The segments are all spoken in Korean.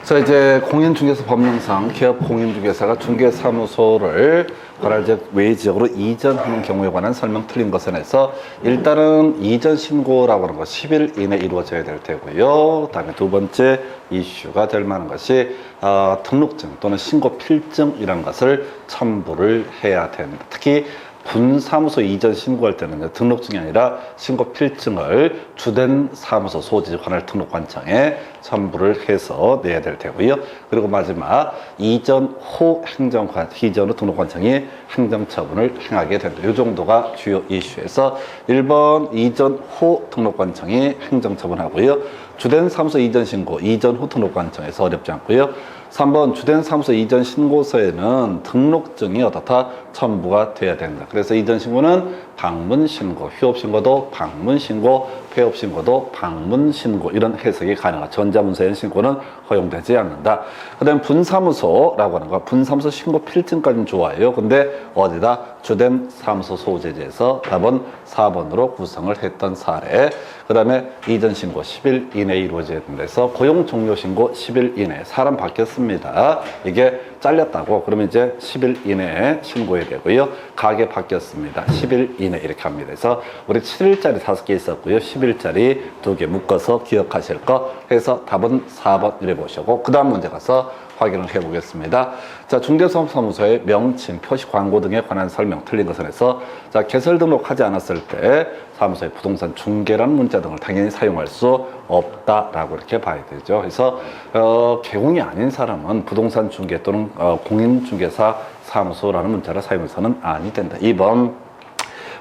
자, 이제 공인중개사 법령상 기업 공인중개사가 중개사무소를 관할지역 외 지역으로 이전하는 경우에 관한 설명 틀린 것에 대해서 일단은 이전 신고라고 하는 거 10일 이내 이루어져야 될 테고요. 그다음에 두 번째 이슈가 될 만한 것이 등록증 또는 신고 필증이라는 것을 첨부를 해야 됩니다. 특히 분사무소 이전 신고할 때는 등록증이 아니라 신고 필증을 주된 사무소 소지 관할 등록관청에 첨부를 해서 내야 될 테고요. 그리고 마지막 이전 후 이전 후 등록관청이 행정처분을 행하게 된다. 이 정도가 주요 이슈에서 1번 이전 후 등록관청이 행정처분하고요. 주된 사무소 이전 신고, 이전 후 등록관청에서 어렵지 않고요. 3번 주된 사무소 이전 신고서에는 등록증이 어떻다 첨부가 돼야 된다. 그래서 이전 신고는 방문 신고, 휴업 신고도 방문 신고, 폐업 신고도 방문 신고 이런 해석이 가능하다. 전자문서엔 신고는 허용되지 않는다. 그다음에 분사무소라고 하는 거, 분사무소 신고 필증까지는 좋아요. 근데 어디다 주된 사무소 소재지에서 답은 4번으로 구성을 했던 사례. 그다음에 이전 신고 10일 이내에 이루어져야 된다. 해서 고용 종료 신고 10일 이내. 사람 바뀌었습니다. 이게 잘렸다고 그러면 이제 10일 이내에 신고해야 되고요. 가게 바뀌었습니다. 10일 이내 이렇게 합니다. 그래서 우리 7일짜리 5개 있었고요. 10일짜리 2개 묶어서 기억하실 거 해서 답은 4번 이래 보시고 그 다음 문제 가서 확인을 해보겠습니다. 자, 중개사무소의 명칭, 표시 광고 등에 관한 설명 틀린 것은 해서 자, 개설 등록하지 않았을 때 사무소의 부동산 중개라는 문자 등을 당연히 사용할 수 없다라고 이렇게 봐야 되죠. 그래서 개공이 아닌 사람은 부동산 중개 또는 공인중개사 사무소라는 문자를 사용해서는 아니 된다. 2번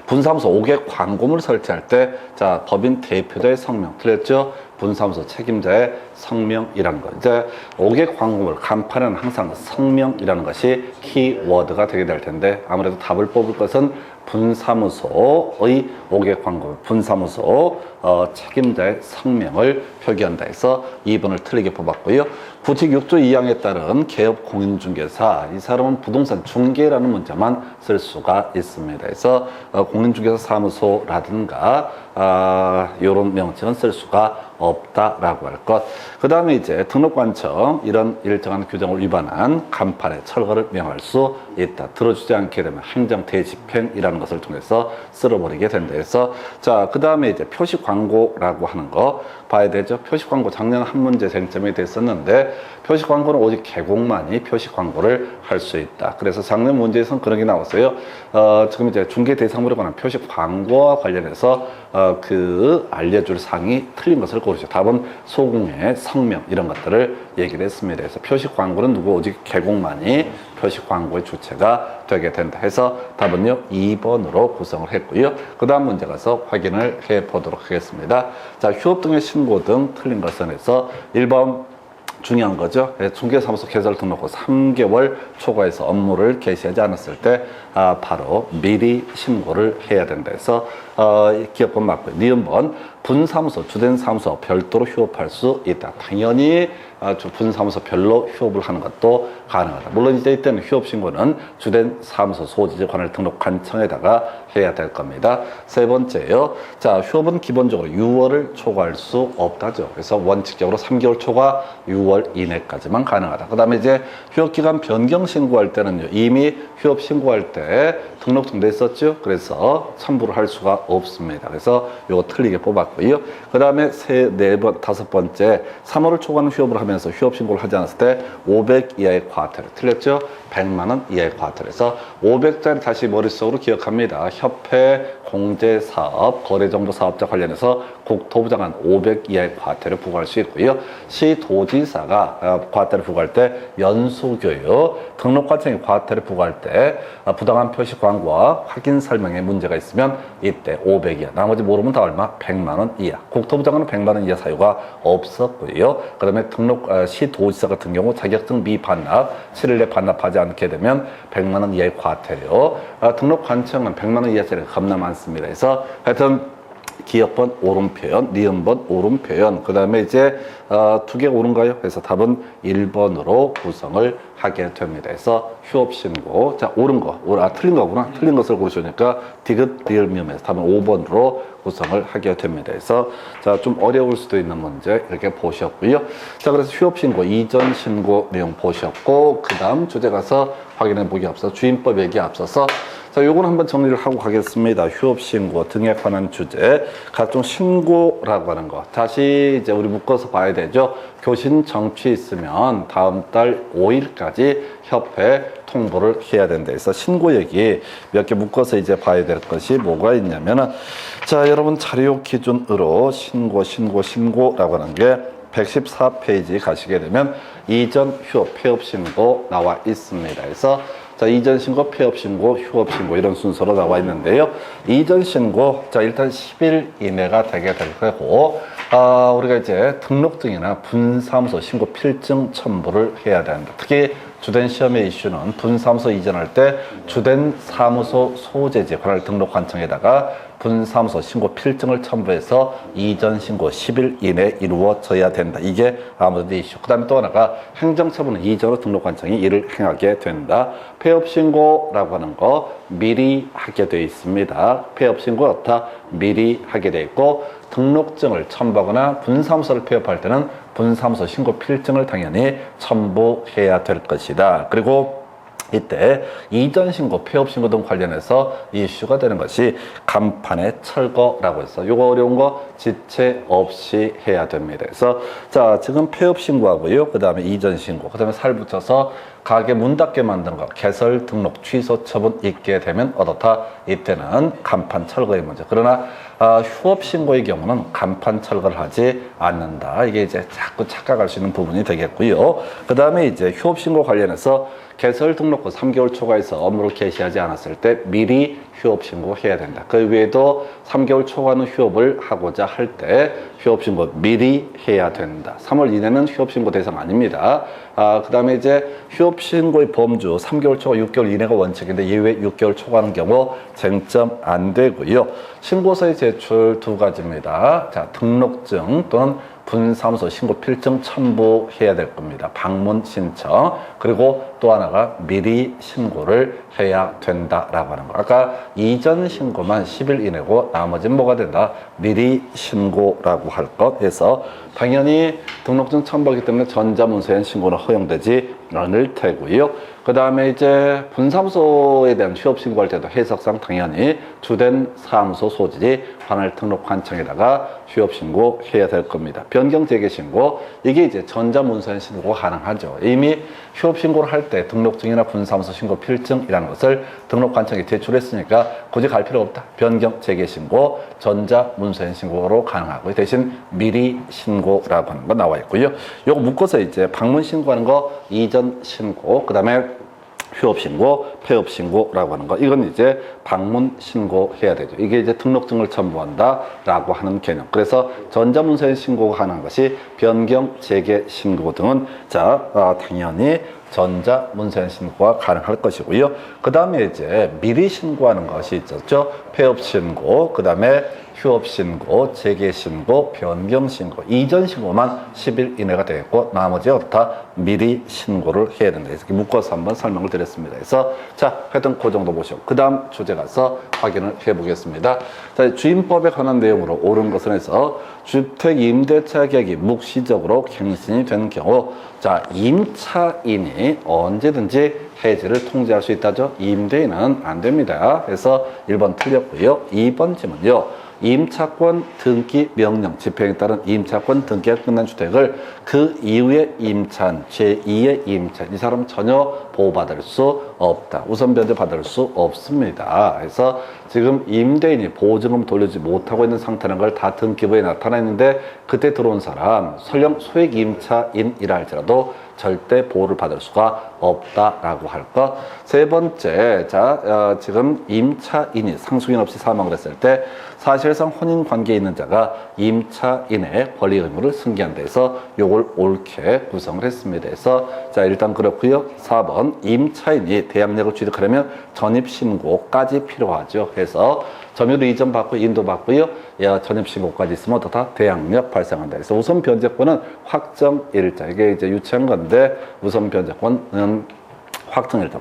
분사무소 5개 광고물 설치할 때 자, 법인 대표자의 성명 틀렸죠? 분사무소 책임자의 성명이라는 거. 이제 5개 광고물 간판에는 항상 성명이라는 것이 키워드가 되게 될 텐데 아무래도 답을 뽑을 것은 분사무소의 5개 광고물, 분사무소 책임자의 성명을 표기한다 해서 2번을 틀리게 뽑았고요. 구칙 6조 2항에 따른 개업 공인중개사, 이 사람은 부동산 중개라는 문자만 쓸 수가 있습니다. 그래서 공인중개사 사무소라든가 이런 명칭은 쓸 수가 없다라고 할 것. 그 다음에 이제 등록관청 이런 일정한 규정을 위반한 간판에 철거를 명할 수 있다. 들어주지 않게 되면 행정대집행이라는 것을 통해서 쓸어버리게 된다. 그래서 자, 그 다음에 이제 표시광고라고 하는 거 봐야 되죠. 표시광고 작년 한 문제 쟁점이 됐었는데 표시광고는 오직 개공만이 표시광고를 할 수 있다. 그래서 작년 문제에서는 그런 게 나왔어요. 지금 이제 중개 대상물에 관한 표시광고와 관련해서 그 알려줄 사항이 틀린 것을 고르죠. 답은 소공의 성명 이런 것들을 얘기를 했습니다. 그래서 표시광고는 누구 오직 개공만이 표시광고의 주체가 되게 된다 해서 답은요 2번으로 구성을 했고요. 그 다음 문제 가서 확인을 해 보도록 하겠습니다. 자, 휴업 등의 신고 등 틀린 것은 해서 1번 중요한 거죠. 중개사무소 개설 등록 후 3개월 초과해서 업무를 개시하지 않았을 때 바로 미리 신고를 해야 된다 해서 기업번 맞고요. 니은번 분사무소, 주된 사무소 별도로 휴업할 수 있다. 당연히 분사무소 별로 휴업을 하는 것도 가능하다. 물론 이제 이때는 휴업 신고는 주된 사무소 소지지 관할 등록관청에다가 해야 될 겁니다. 세 번째요. 자, 휴업은 기본적으로 6월을 초과할 수 없다죠. 그래서 원칙적으로 3개월 초과 6월 이내까지만 가능하다. 그 다음에 이제 휴업기간 변경 신고할 때는요. 이미 휴업 신고할 때 등록증 냈었죠. 그래서 첨부를 할 수가 없습니다. 그래서 이거 틀리게 뽑았고요. 그 다음에 다섯 번째 3월을 초과하는 휴업을 하면서 휴업 신고를 하지 않았을 때 500 이하의 과태료 틀렸죠. 100만 원 이하의 과태료에서 500짜리 다시 머릿속으로 기억합니다. 협회, 공제사업, 거래정보사업자 관련해서 국토부 장관 500 이하의 과태료 부과할 수 있고요. 시도지사가 과태료 부과할 때 연수교육, 등록관청이 과태료 부과할 때 부당한 표시 광고와 확인 설명에 문제가 있으면 이때 500 이하, 나머지 모르면 다 얼마? 100만 원 이하. 국토부 장관은 100만 원 이하 사유가 없었고요. 그 다음에 시도지사 같은 경우 자격증 미반납, 7일 내 반납하지 않게 되면 100만 원 이하의 과태료. 등록관청은 100만 원 이하짜리가 겁나 많습니다. 그래서 하여튼 기업번 옳은 표현, 니은번 옳은 표현, 그 다음에 이제 두 개 옳은가요? 그래서 답은 1번으로 구성을 하게 됩니다. 그래서 휴업 신고, 자, 옳은 거, 틀린 거구나. 틀린 것을 고르시니까 디귿, 리을, 미음에서 답은 5번으로 구성을 하게 됩니다. 그래서 자, 좀 어려울 수도 있는 문제 이렇게 보셨고요. 자, 그래서 휴업신고, 이전 신고 내용 보셨고, 그 다음 주제 가서 확인해 보기 앞서 주임법 얘기 앞서서 자, 요거는 한번 정리를 하고 가겠습니다. 휴업신고 등에 관한 주제, 각종 신고라고 하는 거. 다시 이제 우리 묶어서 봐야 되죠. 교신 정취 있으면 다음 달 5일까지 협회 통보를 해야 된다. 그래서 신고 얘기 몇 개 묶어서 이제 봐야 될 것이 뭐가 있냐면은, 자, 여러분 자료 기준으로 신고라고 하는 게 114페이지 가시게 되면 이전 휴업 폐업 신고 나와 있습니다. 그래서 자, 이전 신고, 폐업 신고, 휴업 신고 이런 순서로 나와 있는데요. 이전 신고, 자, 일단 10일 이내가 되게 될 거고, 우리가 이제 등록증이나 분사무소 신고 필증 첨부를 해야 된다. 특히 주된 시험의 이슈는 분사무소 이전할 때 주된 사무소 소재지 관할 등록관청에다가 분사무소 신고 필증을 첨부해서 이전 신고 10일 이내 이루어져야 된다. 이게 아무래도 이슈. 그 다음에 또 하나가 행정처분은 이전으로 등록관청이 이를 행하게 된다. 폐업신고라고 하는 거 미리 하게 되어 있습니다. 폐업신고가 어떻다? 미리 하게 되어 있고, 등록증을 첨부하거나 분사무소를 폐업할 때는 분사무소 신고 필증을 당연히 첨부해야 될 것이다. 그리고 이때 이전 신고, 폐업 신고 등 관련해서 이슈가 되는 것이 간판의 철거라고 해서 요거 어려운 거 지체 없이 해야 됩니다. 그래서 자, 지금 폐업 신고하고요. 그 다음에 이전 신고, 그 다음에 살 붙여서 가게 문 닫게 만든 거, 개설 등록 취소 처분 있게 되면 어떻다? 이때는 간판 철거의 문제. 그러나 휴업 신고의 경우는 간판 철거를 하지 않는다. 이게 이제 자꾸 착각할 수 있는 부분이 되겠고요. 그 다음에 이제 휴업 신고 관련해서 개설 등록후 3개월 초과해서 업무를 개시하지 않았을 때 미리 휴업 신고해야 된다. 그 외에도 3개월 초과는 휴업을 하고자 할 때 휴업 신고 미리 해야 된다. 3월 이내는 휴업 신고 대상 아닙니다. 그 다음에 이제 휴업 신고의 범주 3개월 초과 6개월 이내가 원칙인데 예외 6개월 초과하는 경우 쟁점 안 되고요. 신고서의 제출 두 가지입니다. 자, 등록증 또는 분사무소 신고 필증 첨부해야 될 겁니다. 방문 신청. 그리고 또 하나가 미리 신고를 해야 된다라고 하는 거. 아까 이전 신고만 10일 이내고 나머지는 뭐가 된다? 미리 신고라고 할 것 해서 당연히 등록증 첨부하기 때문에 전자문서엔 신고는 허용되지 않을 테고요. 그 다음에 이제 분사무소에 대한 휴업 신고할 때도 해석상 당연히 주된 사무소 소지지 관할 등록관청에다가 휴업 신고해야 될 겁니다. 변경 재개 신고, 이게 이제 전자문서엔 신고가 가능하죠. 이미 휴업 신고를 할 때 등록증이나 분사무소 신고 필증이라는 것을 등록관청에 제출했으니까 굳이 갈 필요 없다. 변경 재개 신고, 전자문서엔 신고로 가능하고 대신 미리 신고라고 하는 거 나와 있고요. 요거 묶어서 이제 방문 신고하는 거, 이전 신고, 그 다음에 휴업 신고, 폐업 신고라고 하는 거, 이건 이제 방문 신고해야 되죠. 이게 이제 등록증을 첨부한다라고 하는 개념. 그래서 전자문서에 신고가 가능한 것이 변경, 재개 신고 등은 자, 당연히 전자문서에 신고가 가능할 것이고요. 그 다음에 이제 미리 신고하는 것이 있었죠. 폐업 신고, 그 다음에 휴업 신고, 재개 신고, 변경 신고, 이전 신고만 10일 이내가 되겠고 나머지 어떻다? 미리 신고를 해야 된다. 이렇게 묶어서 한번 설명을 드렸습니다. 그래서 자, 하여튼 그 정도 보시고 그 다음 주제 가서 확인을 해보겠습니다. 자, 주임법에 관한 내용으로 옳은 것은 해서 주택 임대차 계약이 묵시적으로 갱신이 된 경우, 자, 임차인이 언제든지 해지를 통지할 수 있다죠. 임대인은 안 됩니다. 그래서 1번 틀렸고요. 2번 질문요. 임차권 등기 명령 집행에 따른 임차권 등기가 끝난 주택을 그 이후에 임차한 제2의 임차인, 이 사람 전혀 보호받을 수 없다. 우선 변제 받을 수 없습니다. 그래서 지금 임대인이 보증금 돌려주지 못하고 있는 상태라는 걸 다 등기부에 나타나 있는데 그때 들어온 사람 설령 소액 임차인이라 할지라도 절대 보호를 받을 수가 없다라고 할 것. 세 번째, 자, 지금 임차인이 상속인 없이 사망을 했을 때 사실상 혼인 관계에 있는 자가 임차인의 권리 의무를 승계한다 해서 요걸 옳게 구성을 했습니다. 그래서 자, 일단 그렇고요. 4번, 임차인이 대항력을 취득하려면 전입신고까지 필요하죠. 그래서 점유를 이전받고 인도받고요. 전입신고까지 있으면 어떻다? 대항력 발생한다. 그래서 우선 변제권은 확정일자. 이게 이제 유치한 건데 우선 변제권은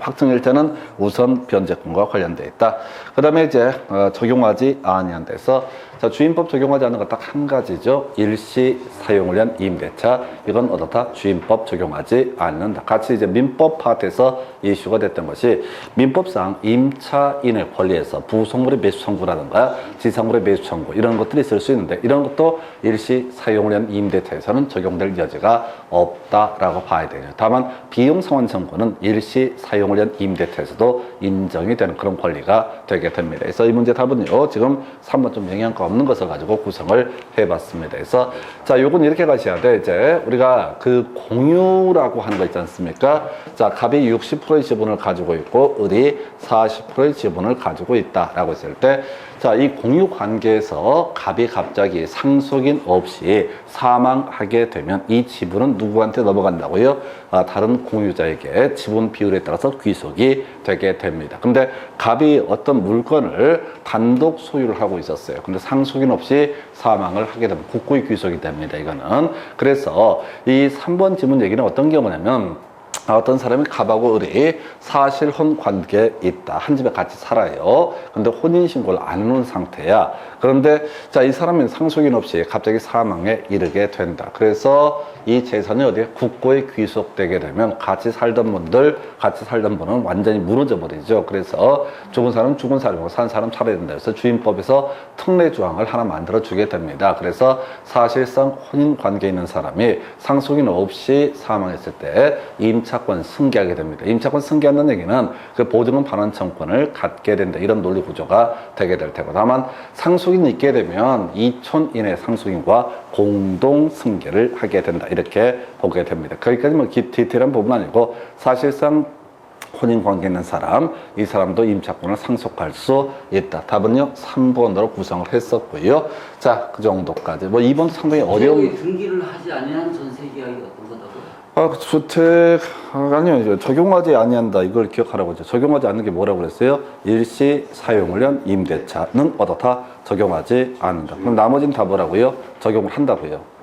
확정일자는 우선 변제권과 관련되어 있다. 그 다음에 이제 적용하지 아니한 데서 자, 주임법 적용하지 않는 거 딱 한 가지죠. 일시 사용을 위한 임대차. 이건 어떻다? 주임법 적용하지 않는다. 같이 이제 민법 파트에서 이슈가 됐던 것이 민법상 임차인의 권리에서 부속물의 매수 청구라든가 지상물의 매수 청구 이런 것들이 있을 수 있는데 이런 것도 일시 사용을 위한 임대차에서는 적용될 여지가 없다라고 봐야 되죠. 다만 비용 상환 청구는 일시 사용을 위한 임대차에서도 인정이 되는 그런 권리가 되게 됩니다. 그래서 이 문제 답은요. 지금 3번 좀 영향가 없는 것을 가지고 구성을 해봤습니다. 그래서 자, 요건 이렇게 가셔야 돼. 이제 우리가 그 공유라고 하는 거 있지 않습니까? 자, 갑이 60%의 지분을 가지고 있고 을이 40%의 지분을 가지고 있다라고 했을 때 자, 이 공유 관계에서 갑이 갑자기 상속인 없이 사망하게 되면 이 지분은 누구한테 넘어간다고요? 다른 공유자에게 지분 비율에 따라서 귀속이 되게 됩니다. 근데 갑이 어떤 물건을 단독 소유를 하고 있었어요. 근데 상속인 없이 사망을 하게 되면 국고의 귀속이 됩니다. 이거는. 그래서 이 3번 지문 얘기는 어떤 경우냐면 어떤 사람이 갑하고 을이 사실혼 관계에 있다. 한 집에 같이 살아요. 근데 혼인신고를 안 해놓은 상태야. 그런데 자, 이 사람은 상속인 없이 갑자기 사망에 이르게 된다. 그래서 이 재산이 어디에 국고에 귀속되게 되면 같이 살던 분은 완전히 무너져 버리죠. 그래서 죽은 사람은 죽은 사람이고 산 사람 살아야 된다. 그래서 주임법에서 특례 조항을 하나 만들어 주게 됩니다. 그래서 사실상 혼인 관계에 있는 사람이 상속인 없이 사망했을 때 임차권 승계하게 됩니다. 임차권 승계한다는 얘기는 그 보증금 반환 청구권을 갖게 된다. 이런 논리 구조가 되게 될 테고, 다만 상속인이 있게 되면 이촌 이내 상속인과 공동 승계를 하게 된다. 이렇게 보게 됩니다. 거기까지 뭐 디테일한 부분 아니고 사실상 혼인 관계 있는 사람, 이 사람도 임차권을 상속할 수 있다. 답은요 3번으로 구성을 했었고요. 자, 그 정도까지. 뭐 2번 상당히 어려운. 등기를 하지 아니한 전세 계약이 어떤 거다고요? 주택 아니요, 적용하지 아니한다. 이걸 기억하라고 하죠. 적용하지 않는 게 뭐라고 그랬어요? 일시 사용을 위한 임대차는 어떻다? 적용하지 않는다. 그럼 나머지는 다 뭐라고요? 적용을 한다고요.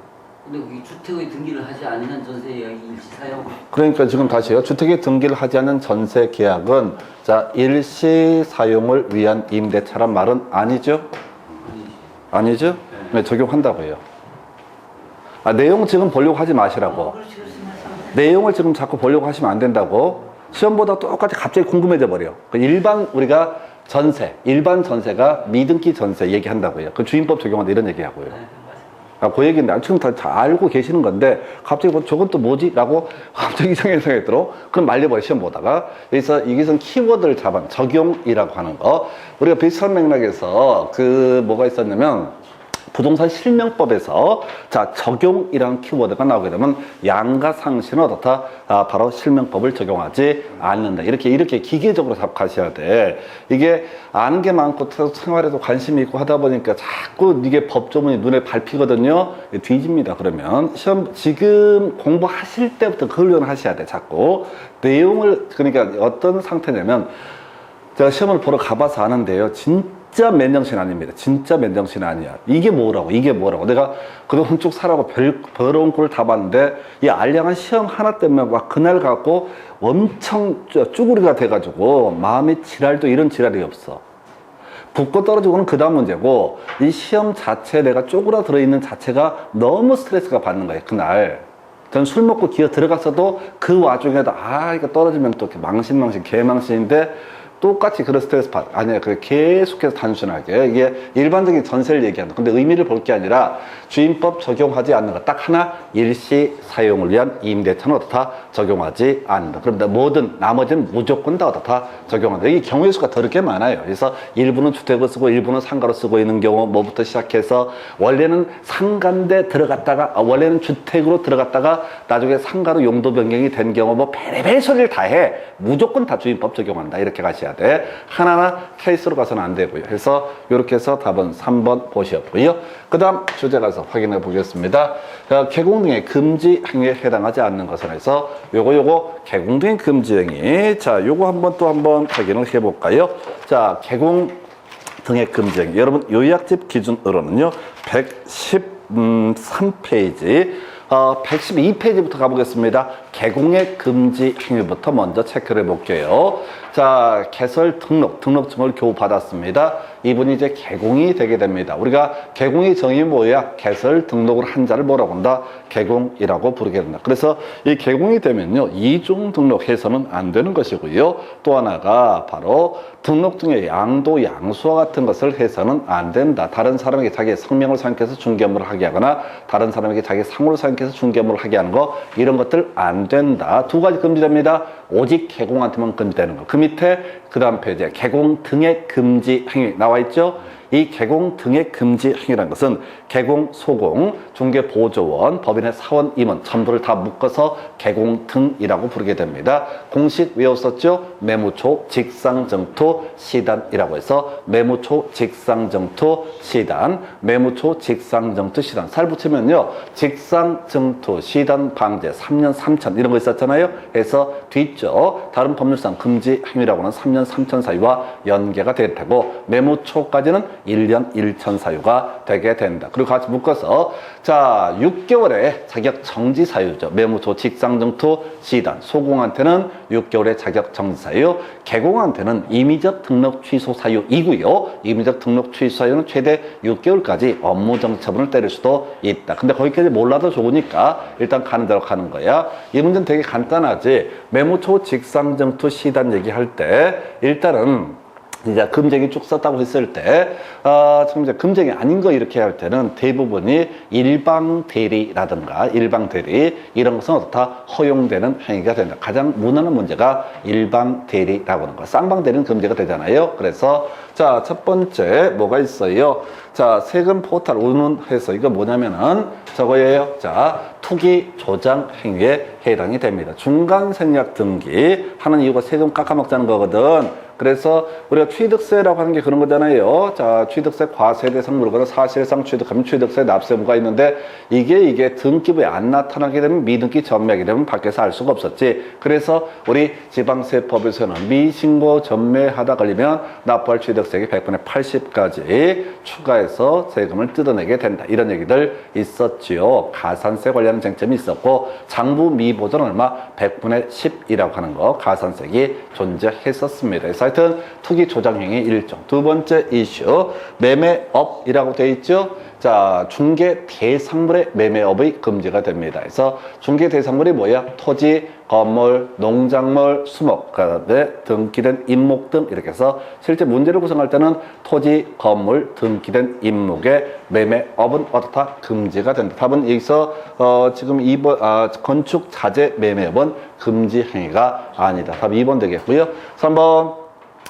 근데 이 주택의 등기를 하지 않는 전세 계약이 일시 사용. 그러니까 지금 다시요. 주택의 등기를 하지 않은 전세 계약은 자, 일시 사용을 위한 임대차란 말은 아니죠? 아니죠? 네, 적용한다고요. 내용 지금 보려고 하지 마시라고. 내용을 지금 자꾸 보려고 하시면 안 된다고. 시험보다 똑같이 갑자기 궁금해져 버려. 일반 우리가 전세, 일반 전세가 미등기 전세 얘기한다고요. 그 주임법 적용한다 이런 얘기하고요. 그 얘기인데 지금 다 알고 계시는 건데 갑자기 뭐 저건 또 뭐지? 라고 갑자기 이상하게 생각이 그럼 말려버려 시험 보다가. 그래서 여기서 키워드를 잡아 적용이라고 하는 거. 우리가 비슷한 맥락에서 그 뭐가 있었냐면 부동산 실명법에서 자, 적용이라는 키워드가 나오게 되면 양가상시는 어떻다? 바로 실명법을 적용하지 않는다. 이렇게 기계적으로 잡가셔야 돼. 이게 아는 게 많고 생활에도 관심이 있고 하다 보니까 자꾸 이게 법조문이 눈에 밟히거든요. 뒤집니다. 그러면 시험 지금 공부하실 때부터 그걸 연하셔야 돼. 자꾸 내용을. 그러니까 어떤 상태냐면 제가 시험을 보러 가봐서 아는데요. 진짜 맨정신 아닙니다. 진짜 맨정신 아니야. 이게 뭐라고. 내가 그동안 쭉 살아고 더러운 꼴을 다 봤는데 이 알량한 시험 하나 때문에 막 그날 갖고 엄청 쭈구리가 돼가지고 마음의 지랄도 이런 지랄이 없어. 붙고 떨어지고는 그 다음 문제고, 이 시험 자체 내가 쪼그라들어 있는 자체가 너무 스트레스가 받는 거예요. 그날 전 술 먹고 기어 들어갔어도 그 와중에도 이거 떨어지면 또 개망신인데 똑같이 그런 스트레스 아니야. 계속해서 단순하게 이게 일반적인 전세를 얘기한다. 근데 의미를 볼 게 아니라 주임법 적용하지 않는 거 딱 하나, 일시 사용을 위한 임대차는 어떻다? 적용하지 않는다. 그럼 뭐든 나머지는 무조건 다 어떻다? 적용한다. 이게 경우의 수가 더럽게 많아요. 그래서 일부는 주택을 쓰고 일부는 상가로 쓰고 있는 경우, 뭐부터 시작해서 원래는 상가인데 들어갔다가 원래는 주택으로 들어갔다가 나중에 상가로 용도 변경이 된 경우 뭐 별의별 소리를 다 해. 무조건 다 주임법 적용한다. 이렇게 가셔야 돼. 하나하나 케이스로 가서는 안 되고요. 그래서 이렇게 해서 답은 3번 보셨고요. 그 다음 주제 가서 확인해 보겠습니다. 개공 등의 금지 행위에 해당하지 않는 것은 해서 요거 개공 등의 금지 행위. 자, 요거 한번 확인을 해 볼까요? 자, 개공 등의 금지 행위. 여러분 요약집 기준으로는요. 113페이지 112페이지부터 가보겠습니다. 개공의 금지 행위부터 먼저 체크를 해볼게요. 자, 개설 등록증을 겨우 받았습니다. 이분이 이제 개공이 되게 됩니다. 우리가 개공의 정의 뭐야? 개설 등록을 한 자를 뭐라고 한다? 개공이라고 부르게 된다. 그래서 이 개공이 되면요, 이중 등록해서는 안 되는 것이고요. 또 하나가 바로 등록증의 양도, 양수와 같은 것을 해서는 안 된다. 다른 사람에게 자기의 성명을 사용해서 중개업무를 하게 하거나 다른 사람에게 자기 상호를 사용해서 중개업무를 하게 하는 거, 이런 것들 안 된다. 두 가지 금지됩니다. 오직 개공한테만 금지되는 거. 그 밑에 그 다음 페이지에 개공 등의 금지 행위 나와 있죠. 이 개공 등의 금지 행위라는 것은 개공, 소공, 중개보조원, 법인의 사원, 임원 전부를 다 묶어서 개공 등이라고 부르게 됩니다. 공식 외웠었죠? 매무초, 직상정토, 시단이라고 해서 매무초, 직상정토, 시단, 매무초, 직상정토, 시단. 살 붙이면요, 직상정토, 시단 방제, 3년 3천 이런 거 있었잖아요. 해서 뒤쪽 다른 법률상 금지 행위라고 하는 3년 3천 사유와 연계가 될 테고, 매무초까지는 1년 1천 사유가 되게 된다. 그리고 같이 묶어서, 자, 6개월의 자격 정지 사유죠. 매무초, 직상정토, 시단. 소공한테는 6개월의 자격 정지 사유, 개공한테는 임의적 등록 취소 사유이고요. 임의적 등록 취소 사유는 최대 6개월까지 업무 정지 처분을 때릴 수도 있다. 근데 거기까지 몰라도 좋으니까 일단 가는 대로 가는 거야. 이 문제는 되게 간단하지. 매무초, 직상정토, 시단 얘기할 때 일단은 이제 금쟁이 쭉 썼다고 했을 때, 지금 이제 금쟁이 아닌 거 이렇게 할 때는 대부분이 일방 대리라든가 일방 대리 이런 것은 다 허용되는 행위가 된다. 가장 무난한 문제가 일방 대리라고 하는 거. 쌍방 대리는 금지가 되잖아요. 그래서 자, 첫 번째 뭐가 있어요? 자, 세금 포탈 운운해서 이거 뭐냐면은 저거예요. 자, 투기 조장 행위에 해당이 됩니다. 중간 생략 등기 하는 이유가 세금 깎아먹자는 거거든. 그래서 우리가 취득세라고 하는 게 그런 거잖아요. 자, 취득세 과세대상 물건을 사실상 취득하면 취득세 납세부가 있는데 이게 등기부에 안 나타나게 되면 미등기 전매하게 되면 밖에서 알 수가 없었지. 그래서 우리 지방세법에서는 미신고 전매하다 걸리면 납부할 취득세액이 100분의 80까지 추가해서 세금을 뜯어내게 된다. 이런 얘기들 있었지요. 가산세 관련 쟁점이 있었고, 장부 미보전 얼마? 100분의 10이라고 하는 거 가산세액이 존재했었습니다. 그래서 하여튼 투기 조장행위 일종. 두 번째 이슈, 매매업이라고 되어 있죠. 자, 중개 대상물의 매매업의 금지가 됩니다. 그래서 중개 대상물이 뭐야? 토지, 건물, 농작물, 수목, 그다음에 등기된 임목 등 이렇게 해서 실제 문제를 구성할 때는 토지, 건물, 등기된 임목의 매매업은 어떻다? 금지가 된다. 답은 여기서 지금 2번 건축 자재 매매업은 금지 행위가 아니다. 답 2번 되겠고요. 3번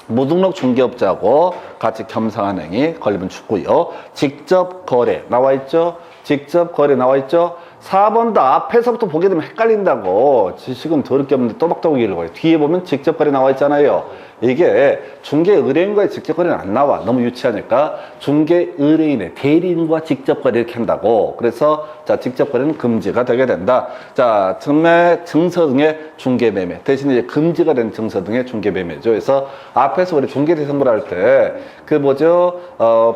무등록 중개업자하고 같이 겸상한 행위 걸리면 죽고요. 직접 거래 나와 있죠? 직접 거래 나와 있죠? 4번도 앞에서부터 보게 되면 헷갈린다고. 지식은 더럽게 없는데 또박또박 읽어요. 뒤에 보면 직접 거래 나와 있잖아요. 이게 중개 의뢰인과의 직접 거래는 안 나와. 너무 유치하니까 중개 의뢰인의 대리인과 직접 거래 이렇게 한다고. 그래서 자, 직접 거래는 금지가 되게 된다. 자, 증매 증서 등의 중개 매매 대신에 이제 금지가 된 증서 등의 중개 매매죠. 그래서 앞에서 우리 중개 대상물 할 때 그 뭐죠?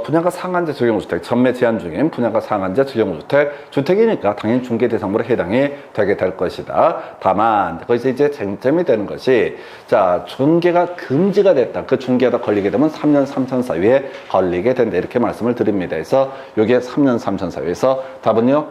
분양가 상한제 적용주택 전매 제한 중인 분양가 상한제 적용주택 주택이니까 당연히 중개 대상물에 해당이 되게 될 것이다. 다만 거기서 이제 쟁점이 되는 것이, 자, 중개가 금지가 됐다. 그 중개하다 걸리게 되면 3년 3천 사유에 걸리게 된다. 이렇게 말씀을 드립니다. 그래서 이게 3년 3천 사유에서 답은요,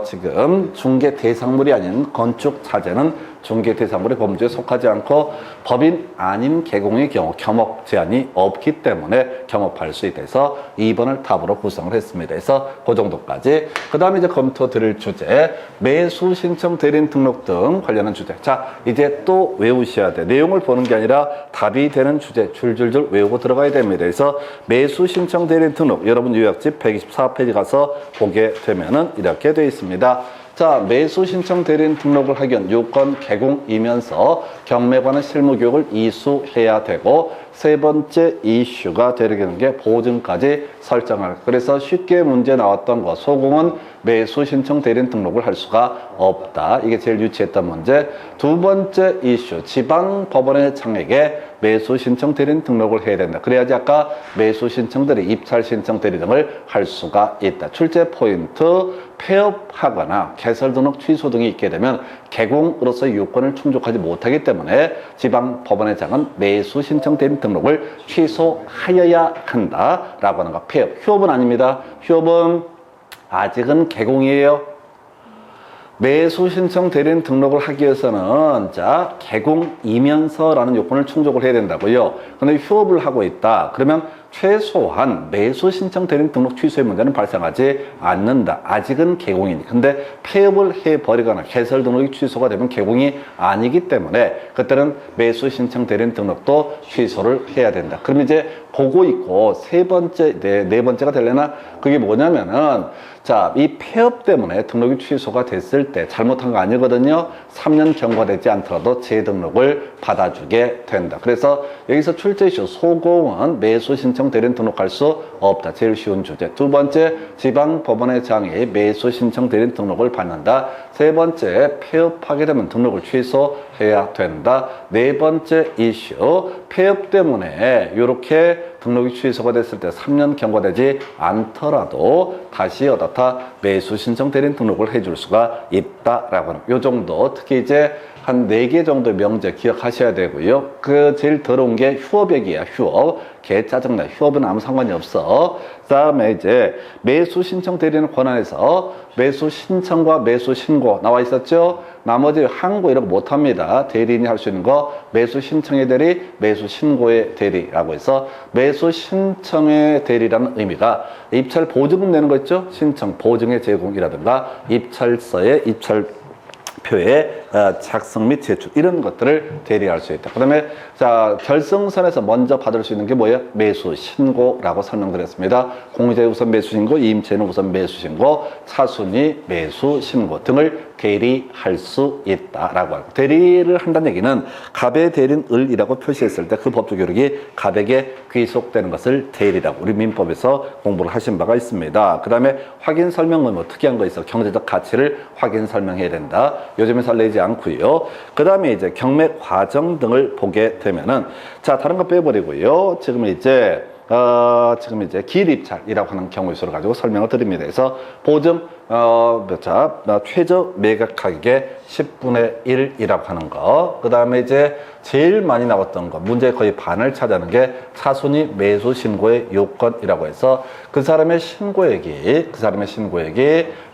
지금 중개 대상물이 아닌 건축 자재는 중개 대상물의 범주에 속하지 않고 법인 아닌 개공의 경우 겸업 제한이 없기 때문에 겸업할 수 있다. 해서 2번을 답으로 구성을 했습니다. 그래서 그 정도까지. 그 다음에 이제 검토 드릴 주제, 매수 신청 대리인 등록 등 관련한 주제. 자, 이제 또 외우셔야 돼. 내용을 보는 게 아니라 답이 되는 주제 줄줄줄 외우고 들어가야 됩니다. 그래서 매수 신청 대리인 등록, 여러분 요약집 124페이지 가서 보게 되면은 이렇게 되어 있습니다. 자, 매수 신청 대리인 등록을 하기 위한 요건 개공이면서 경매에 관한 실무 교육을 이수해야 되고, 세 번째 이슈가 되는 게 보증까지 설정할. 그래서 쉽게 문제 나왔던 거, 소공은 매수 신청 대리인 등록을 할 수가 없다. 이게 제일 유치했던 문제. 두 번째 이슈, 지방 법원의 장에게 매수 신청 대리인 등록을 해야 된다. 그래야지 아까 매수 신청 대리, 입찰 신청 대리 등을 할 수가 있다. 출제 포인트 폐업하거나 개설 등록 취소 등이 있게 되면 개공으로서의 요건을 충족하지 못하기 때문에 지방법원회장은 매수 신청 대리 등록을 취소하여야 한다라고 하는 거. 폐업, 휴업은 아닙니다. 휴업은 아직은 개공이에요. 매수 신청 대리인 등록을 하기 위해서는 자 개공이면서라는 요건을 충족을 해야 된다고요. 근데 휴업을 하고 있다. 그러면 최소한 매수 신청 대리인 등록 취소의 문제는 발생하지 않는다. 아직은 개공이니. 근데 폐업을 해버리거나 개설 등록이 취소가 되면 개공이 아니기 때문에 그때는 매수 신청 대리인 등록도 취소를 해야 된다. 그럼 이제 보고 있고 세 번째, 네 번째가 되려나? 그게 뭐냐면은 자, 이 폐업 때문에 등록이 취소가 됐을 때 잘못한 거 아니거든요. 3년 경과되지 않더라도 재등록을 받아주게 된다. 그래서 여기서 출제 이슈 소공은 매수 신청 대리인 등록할 수 없다. 제일 쉬운 주제. 두 번째, 지방법원회장이 매수 신청 대리인 등록을 받는다. 세 번째, 폐업하게 되면 등록을 취소해야 된다. 네 번째 이슈, 폐업 때문에 이렇게 등록이 취소가 됐을 때 3년 경과되지 않더라도 다시 어떻다 매수 신청 대리인 등록을 해줄 수가 있다라고 하는 요 정도. 특히 이제 한 4개 정도의 명제 기억하셔야 되고요. 그 제일 더러운 게 휴업액이야. 휴업. 개 짜증나. 휴업은 아무 상관이 없어. 그 다음에 이제 매수 신청 대리인 권한에서 매수 신청과 매수 신고 나와 있었죠. 나머지 항고 이런 거 못합니다. 대리인이 할 수 있는 거 매수 신청의 대리, 매수 신고의 대리라고 해서 매수 신청의 대리라는 의미가 입찰 보증금 내는 거 있죠. 신청 보증의 제공이라든가 입찰서의 입찰표의 작성 및 제출 이런 것들을 대리할 수 있다. 그 다음에 자 결승선에서 먼저 받을 수 있는 게 뭐예요? 매수 신고라고 설명드렸습니다. 공유자의 우선 매수 신고, 이임차는 우선 매수 신고, 차순위 매수 신고 등을 대리할 수 있다라고 하고, 대리를 한다는 얘기는 갑의 대리인 을이라고 표시했을 때 그 법적 효력이 갑에게 귀속되는 것을 대리라고 우리 민법에서 공부를 하신 바가 있습니다. 그 다음에 확인 설명은 뭐 특이한 거 있어. 경제적 가치를 확인 설명해야 된다. 요즘에 잘 내지 않고요. 그 다음에 이제 경매 과정 등을 보게 되면은 자 다른 거 빼버리고요. 지금 이제 기일입찰이라고 하는 경우 수를 가지고 설명을 드립니다. 그래서 보증 최저 매각 가격의 10분의 1이라고 하는 거. 그 다음에 이제 제일 많이 나왔던 거, 문제의 거의 반을 차지하는 게 차순위 매수 신고의 요건이라고 해서 그 사람의 신고액이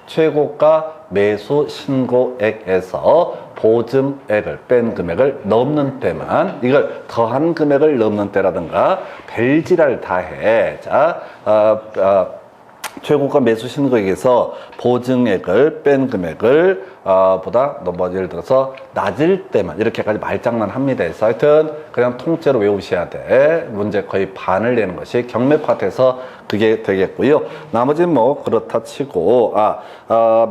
최고가 매수 신고액에서 보증액을 뺀 금액을 넘는 때만, 이걸 더한 금액을 넘는 때라든가 별지랄 다해. 자, 최고가 매수 신고액에서 보증액을 뺀 금액을 보다 뭐 예를 들어서 낮을 때만 이렇게까지 말장난합니다. 그래서 하여튼 그냥 통째로 외우셔야 돼. 문제 거의 반을 내는 것이 경매 파트에서 그게 되겠고요. 나머지는 뭐 그렇다 치고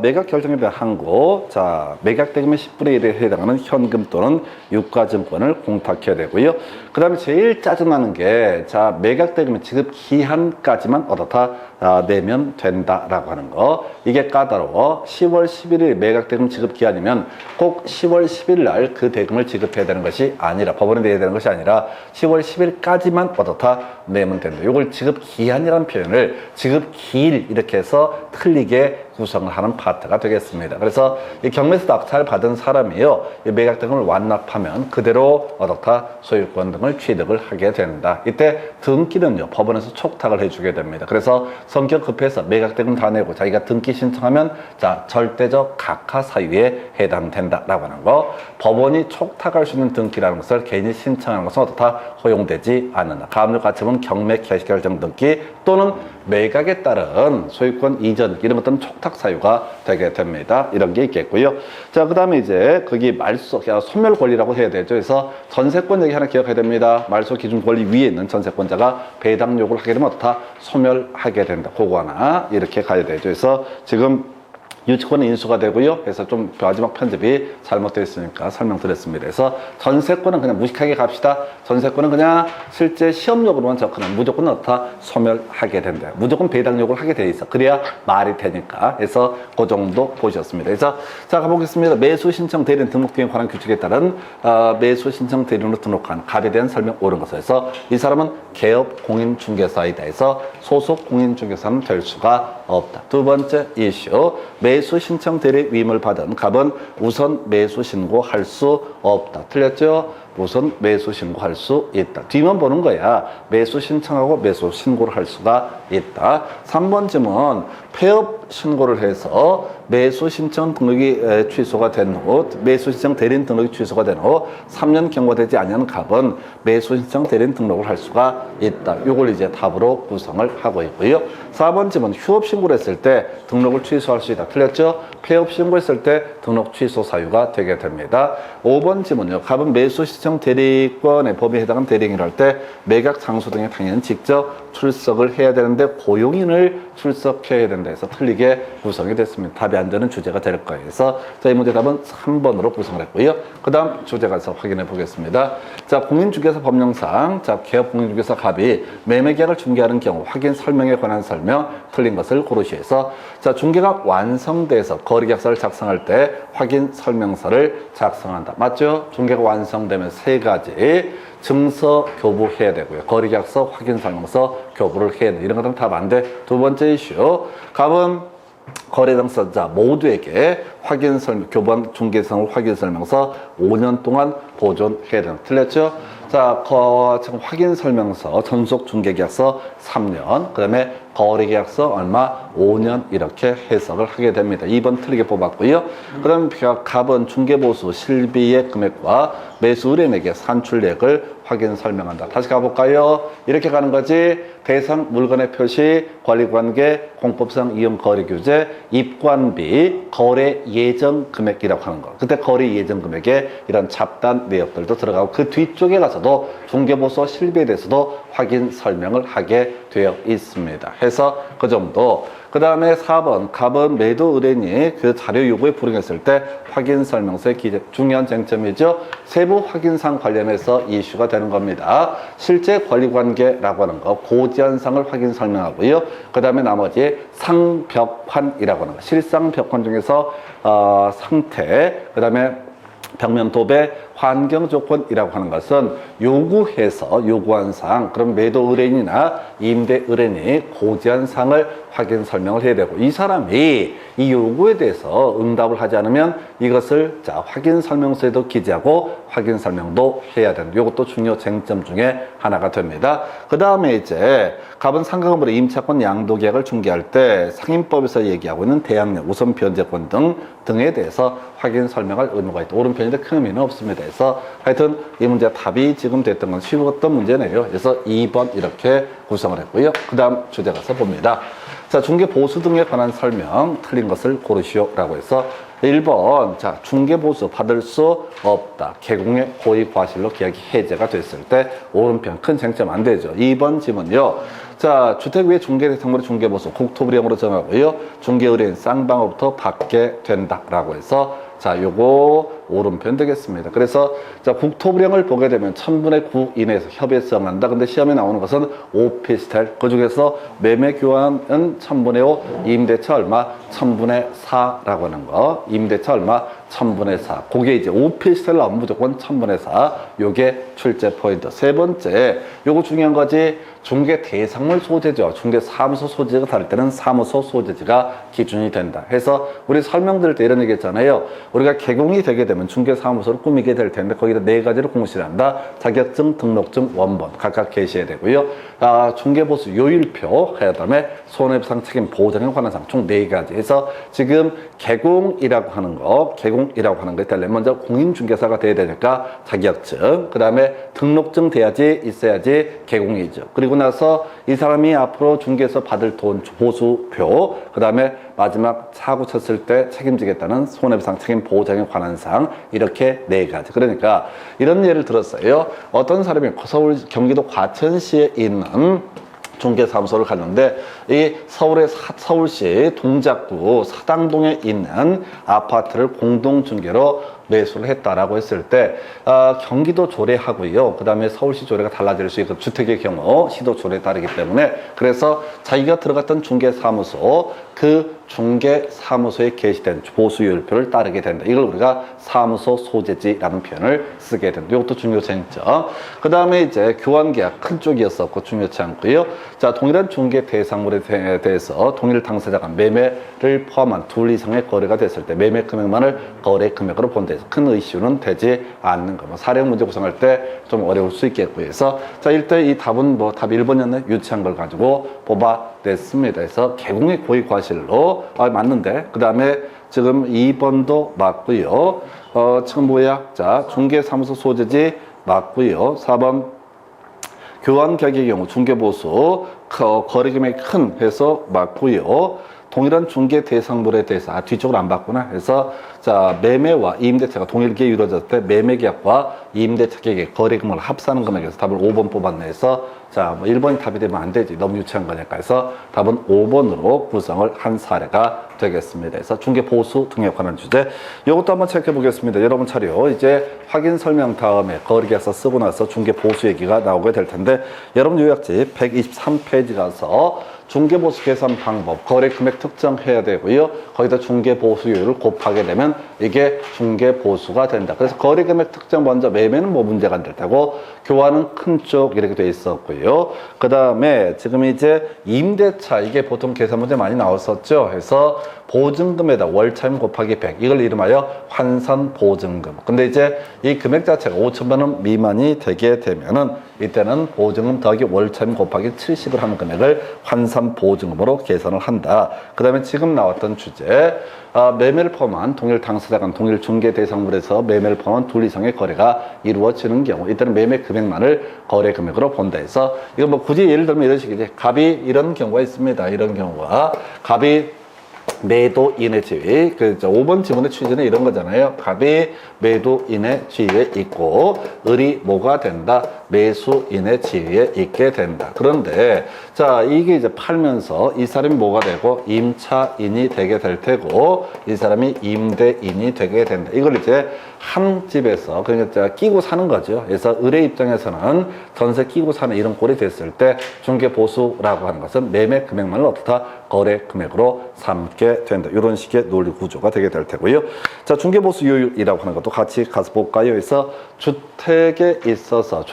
매각 결정에 대한 항고. 자, 매각 대금의 10분의 1에 해당하는 현금 또는 유가증권을 공탁해야 되고요. 그 다음에 제일 짜증나는 게 자, 매각 대금의 지급 기한까지만 어떻다 내면 된다라고 하는 거. 이게 까다로워. 10월 11일 매각 대금 지급 기한이면 꼭 10월 10일 날 그 대금을 지급해야 되는 것이 아니라, 법원에 내야 되는 것이 아니라 10월 10일까지만 어떻다 내면 된다. 이걸 지급 기한이라는 표현을 지급 기일 이렇게 해서 틀리게 구성을 하는 파트가 되겠습니다. 그래서 이 경매에서 낙찰 받은 사람이요, 이 매각 등을 완납하면 그대로 어떻다 소유권 등을 취득을 하게 된다. 이때 등기는요 법원에서 촉탁을 해주게 됩니다. 그래서 성격 급해서 매각 등을 다 내고 자기가 등기 신청하면 자 절대적 각하 사유에 해당된다라고 하는 거. 법원이 촉탁할 수 있는 등기라는 것을 개인이 신청하는 것은 어떻다 허용되지 않는다. 다음과 같이 보면 경매 개시결정 등기 또는 매각에 따른 소유권 이전 이런 것들은 촉탁 사유가 되게 됩니다. 이런 게 있겠고요. 자, 그 다음에 이제 거기 말소 소멸 권리라고 해야 되죠. 그래서 전세권 얘기 하나 기억해야 됩니다. 말소 기준 권리 위에 있는 전세권자가 배당 요구를 하게 되면 다 소멸하게 된다. 그거 하나 이렇게 가야 되죠. 그래서 지금 유치권은 인수가 되고요. 그래서 좀 마지막 편집이 잘못되어 있으니까 설명드렸습니다. 그래서 전세권은 그냥 무식하게 갑시다. 전세권은 그냥 실제 시험적으로만 접근하면 무조건 어떻다 소멸하게 된다. 무조건 배당 요구를 하게 돼 있어. 그래야 말이 되니까. 그래서 그 정도 보셨습니다. 그래서 자 가보겠습니다. 매수 신청 대리인 등록 등에 관한 규칙에 따른 매수 신청 대리인으로 등록한 갑에 대한 설명 옳은 것에서 이 사람은 개업 공인중개사이다 해서 소속 공인중개사는 될 수가 없다. 두 번째 이슈, 매수 신청 대리 위임을 받은 갑은 우선 매수 신고할 수 없다. 틀렸죠? 우선 매수 신고할 수 있다. 뒤만 보는 거야. 매수 신청하고 매수 신고를 할 수가 있다. 3번 질문, 폐업 신고를 해서 매수 신청 등록이 취소가 된 후, 매수 신청 대리인 등록이 취소가 된 후 3년 경과되지 않은 갑은 매수 신청 대리인 등록을 할 수가 있다. 이걸 이제 답으로 구성을 하고 있고요. 4번 질문, 휴업 신고를 했을 때 등록을 취소할 수 있다. 틀렸죠? 폐업 신고했을 때 등록 취소 사유가 되게 됩니다. 5번 질문요, 갑은 매수 신청 대리권의 법에 해당하는 대리인을 할 때 매각 장소 등에 당연히 직접 출석을 해야 되는데 고용인을 출석해야 된다 해서 틀리게 구성이 됐습니다. 답이 안 되는 주제가 될 거예요. 그래서 자, 이 문제 답은 3번으로 구성을 했고요. 그 다음 주제 가서 확인해 보겠습니다. 자, 공인중개사 법령상, 자, 개업 공인중개사 갑이 매매계약을 중개하는 경우 확인 설명에 관한 설명 틀린 것을 고르시해서, 자, 중개가 완성돼서 거래계약서를 작성할 때 확인 설명서를 작성한다. 맞죠? 중개가 완성되면 세 가지 증서 교부해야 되고요. 거래계약서, 확인설명서 교부를 해야 돼. 이런 것들은 답 안 돼. 두 번째 이슈, 갑은 거래 당사자 모두에게 교부한 중개사물 확인설명서 5년 동안 보존해야 된다. 틀렸죠? 자, 지금 확인설명서, 전속 중개계약서 3년, 그 다음에 거래계약서 얼마? 5년 이렇게 해석을 하게 됩니다. 2번 틀리게 뽑았고요. 그럼 갑은 중개보수 실비의 금액과 매수 의뢰인에게 산출액을 확인 설명한다. 다시 가볼까요? 이렇게 가는 거지. 대상 물건의 표시, 권리관계, 공법상 이용 거래규제, 입관비, 거래 예정 금액이라고 하는 거. 그때 거래 예정 금액에 이런 잡단 내역들도 들어가고 그 뒤쪽에 가서도 중개보수 실비에 대해서도 확인 설명을 하게 되어 있습니다. 해서 그 정도. 그 다음에 4번, 갑은 매도 의뢰인이 그 자료 요구에 불응했을 때 확인 설명서의 중요한 쟁점이죠. 세부 확인사항 관련해서 이슈가 되는 겁니다. 실제 권리관계라고 하는 거, 고지한사항을 확인 설명하고요. 그 다음에 나머지 상벽환이라고 하는 거, 실상벽환 중에서 상태, 그 다음에 벽면 도배, 환경 조건이라고 하는 것은 요구한 사항, 그럼 매도 의뢰인이나 임대 의뢰인이 고지한 사항을 확인 설명을 해야 되고, 이 사람이 이 요구에 대해서 응답을 하지 않으면 이것을 자, 확인 설명서에도 기재하고 확인 설명도 해야 되는, 이것도 중요 쟁점 중에 하나가 됩니다. 그 다음에 이제 갑은 상가건물의 임차권 양도계약을 중개할 때 상임법에서 얘기하고 있는 대항력, 우선 변제권 등에 대해서 확인 설명할 의무가 있다. 오른편인데 큰 의미는 없습니다. 그래서 하여튼 이 문제 답이 지금 됐던 건 쉬웠던 문제네요. 그래서 2번 이렇게 구성을 했고요. 그 다음 주제 가서 봅니다. 자, 중개보수 등에 관한 설명 틀린 것을 고르시오라고 해서 1번, 자, 중개보수 받을 수 없다. 개공의 고의 과실로 계약이 해제가 됐을 때 오른편 큰 쟁점 안 되죠. 2번 질문요. 자, 주택 외 중개대상물의 중개보수 국토부령으로 정하고요. 중개의뢰인 쌍방으로부터 받게 된다라고 해서 자, 요거 오른편 되겠습니다. 그래서 자, 국토부령을 보게 되면 1000분의 9 이내에서 협의해서 정한다. 근데 시험에 나오는 것은 오피스텔. 그 중에서 매매 교환은 1000분의 5, 임대차 얼마? 1000분의 4라고 하는 거. 임대차 얼마? 1000분의 4. 그게 이제 오피스텔 나오면 무조건 1000분의 4. 요게 출제 포인트. 세 번째, 요거 중요한 거지. 중개 대상물 소재죠. 중개 사무소 소재가 다를 때는 사무소 소재지가 기준이 된다. 해서 우리 설명드릴 때 이런 얘기 했잖아요. 우리가 개공이 되게 되면 중개 사무소를 꾸미게 될 텐데 거기다 네 가지를 공시한다. 자격증, 등록증, 원본 각각 게시해야 되고요. 중개보수 요일표 해야 다음에 손해배상 책임 보장에 관한 사항 총 네 가지 해서 지금 개공이라고 하는 거, 일단 먼저 공인중개사가 돼야 되니까 자격증, 그 다음에 등록증 돼야지 있어야지 개공이죠. 그리고 나서 이 사람이 앞으로 중개에서 받을 돈 보수표, 그 다음에 마지막 사고 쳤을 때 책임지겠다는 손해배상 책임 보장에 관한 사항, 이렇게 네 가지. 그러니까 이런 예를 들었어요. 어떤 사람이 서울 경기도 과천시에 있는 중개사무소를 갔는데 이 서울시 동작구 사당동에 있는 아파트를 공동중개로 매수를 했다라고 했을 때 경기도 조례하고요. 그 다음에 서울시 조례가 달라질 수 있고 주택의 경우 시도 조례에 따르기 때문에 그래서 자기가 들어갔던 중개사무소 그 중개사무소에 게시된 보수요율표를 따르게 된다. 이걸 우리가 사무소 소재지라는 표현을 쓰게 된다. 이것도 중요 쟁점. 그 다음에 이제 교환계약 큰 쪽이었었고 중요치 않고요. 자, 동일한 중개 대상물에 대해서 동일 당사자가 매매를 포함한 둘 이상의 거래가 됐을 때 매매 금액만을 거래 금액으로 본다 해서 큰 이슈는 되지 않는 거. 뭐 사례형 문제 구성할 때 좀 어려울 수 있겠고요. 그래서 자, 일단 이 답은 뭐 답 1번이었네. 유치한 걸 가지고 뽑아냈습니다. 그래서 개공의 고의 과실로 맞는데 그 다음에 지금 2번도 맞고요. 지금 뭐야? 자, 중개사무소 소재지 맞고요. 4번 교환계약의 경우 중개보수 거래 금액이 큰 해서 맞고요. 동일한 중개 대상물에 대해서 뒤쪽으로 안 봤구나. 그래서 자, 매매와 임대차가 동일하게 이루어졌을 때 매매계약과 임대차 계약의 거래금을 합산하는 금액에서 답을 5번 뽑았네. 해서 자, 뭐 1번이 답이 되면 안 되지. 너무 유치한 거니까. 해서 답은 5번으로 구성을 한 사례가 되겠습니다. 그래서 중개 보수 등에 관한 주제. 이것도 한번 체크해 보겠습니다. 여러분 차례요. 이제 확인 설명 다음에 거래계약서 쓰고 나서 중개 보수 얘기가 나오게 될 텐데 여러분 요약집 123페이지 가서 중개보수 계산 방법, 거래 금액 특정해야 되고요. 거기다 중개보수율을 곱하게 되면 이게 중개보수가 된다. 그래서 거래 금액 특정 먼저 매매는 뭐 문제가 안 될 테고 교환은 큰 쪽 이렇게 돼 있었고요. 그 다음에 지금 이제 임대차 이게 보통 계산 문제 많이 나왔었죠. 그래서 보증금에다 월차임 곱하기 100 이걸 이름하여 환산 보증금. 근데 이제 이 금액 자체가 5,000만 원 미만이 되게 되면은 이때는 보증금 더하기 월차임 곱하기 70을 하는 금액을 환산 보증금으로 계산을 한다. 그 다음에 지금 나왔던 주제 매매를 포함한 동일 당사자 간 동일 중개 대상물에서 매매를 포함한 둘 이상의 거래가 이루어지는 경우 이때는 매매 금액만을 거래 금액으로 본다 해서 이거 뭐 굳이 예를 들면 이런 식이지. 갑이 이런 경우가 있습니다. 이런 경우가 갑이 매도인의 지위, 그 5번 지문의 취지는 이런 거잖아요. 갑이 매도인의 지위에 있고 을이 뭐가 된다? 매수인의 지위에 있게 된다. 그런데 자, 이게 이제 팔면서 이 사람이 뭐가 되고 임차인이 되게 될 테고 이 사람이 임대인이 되게 된다. 이걸 이제 한 집에서 그러니까 끼고 사는 거죠. 그래서 을의 입장에서는 전세 끼고 사는 이런 꼴이 됐을 때 중개보수라고 하는 것은 매매 금액만을 어떻다? 거래 금액으로 삼게 된다. 이런 식의 논리 구조가 되게 될 테고요. 자, 중개보수율이라고 하는 것도 같이 가서 볼까요? 그래서 주택에 있어서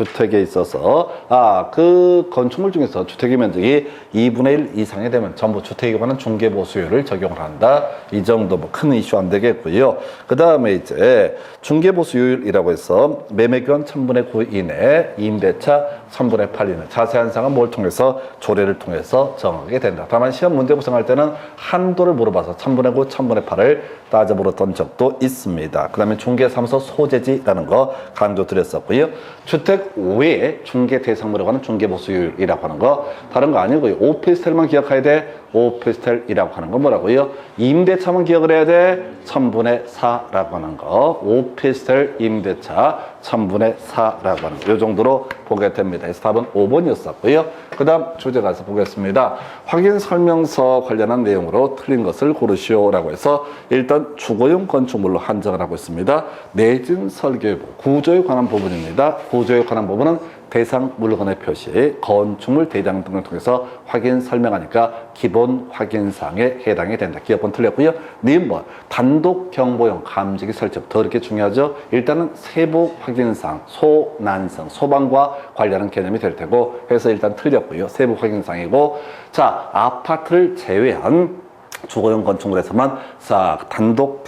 그 건축물 중에서 주택의 면적이 2분의 1 이상이 되면 전부 주택에 관한 중개보수율을 적용을 한다. 이 정도 뭐 큰 이슈 안 되겠고요. 그 다음에 이제 중개보수율이라고 해서 매매권 1000분의 9 이내, 임대차 1000분의 8 이내. 자세한 사항은 뭘 통해서 조례를 통해서 정하게 된다. 다만 시험 문제 구성할 때는 한도를 물어봐서 1000분의 9, 1000분의 8을 따져 물었던 적도 있습니다. 그 다음에 중개사무소 소재지라는 거 강조드렸었고요. 주택 외에 중개 대상물에 관한 중개보수율이라고 하는 거 다른 거 아니고요. 오피스텔만 기억해야 돼. 오피스텔이라고 하는 건 뭐라고요? 임대차만 기억을 해야 돼. 1000분의 4라고 하는 거. 오피스텔 임대차 1000분의 4라고 하는 거. 이 정도로 보게 됩니다. 그래서 답은 5번이었었고요. 그 다음 주제 가서 보겠습니다. 확인 설명서 관련한 내용으로 틀린 것을 고르시오라고 해서 일단 주거용 건축물로 한정을 하고 있습니다. 내진 설계부, 구조에 관한 부분입니다. 구조에 관한 부분은 대상 물건의 표시, 건축물 대장 등을 통해서 확인 설명하니까 기본 확인사항에 해당이 된다. 기억번 틀렸고요. 니은번 단독 경보용 감지기 설치 더 이렇게 중요하죠. 일단은 세부 확인사항, 소난성, 소방과 관련한 개념이 될 테고 해서 일단 틀렸고요. 세부 확인사항이고 자, 아파트를 제외한 주거용 건축물에서만 단독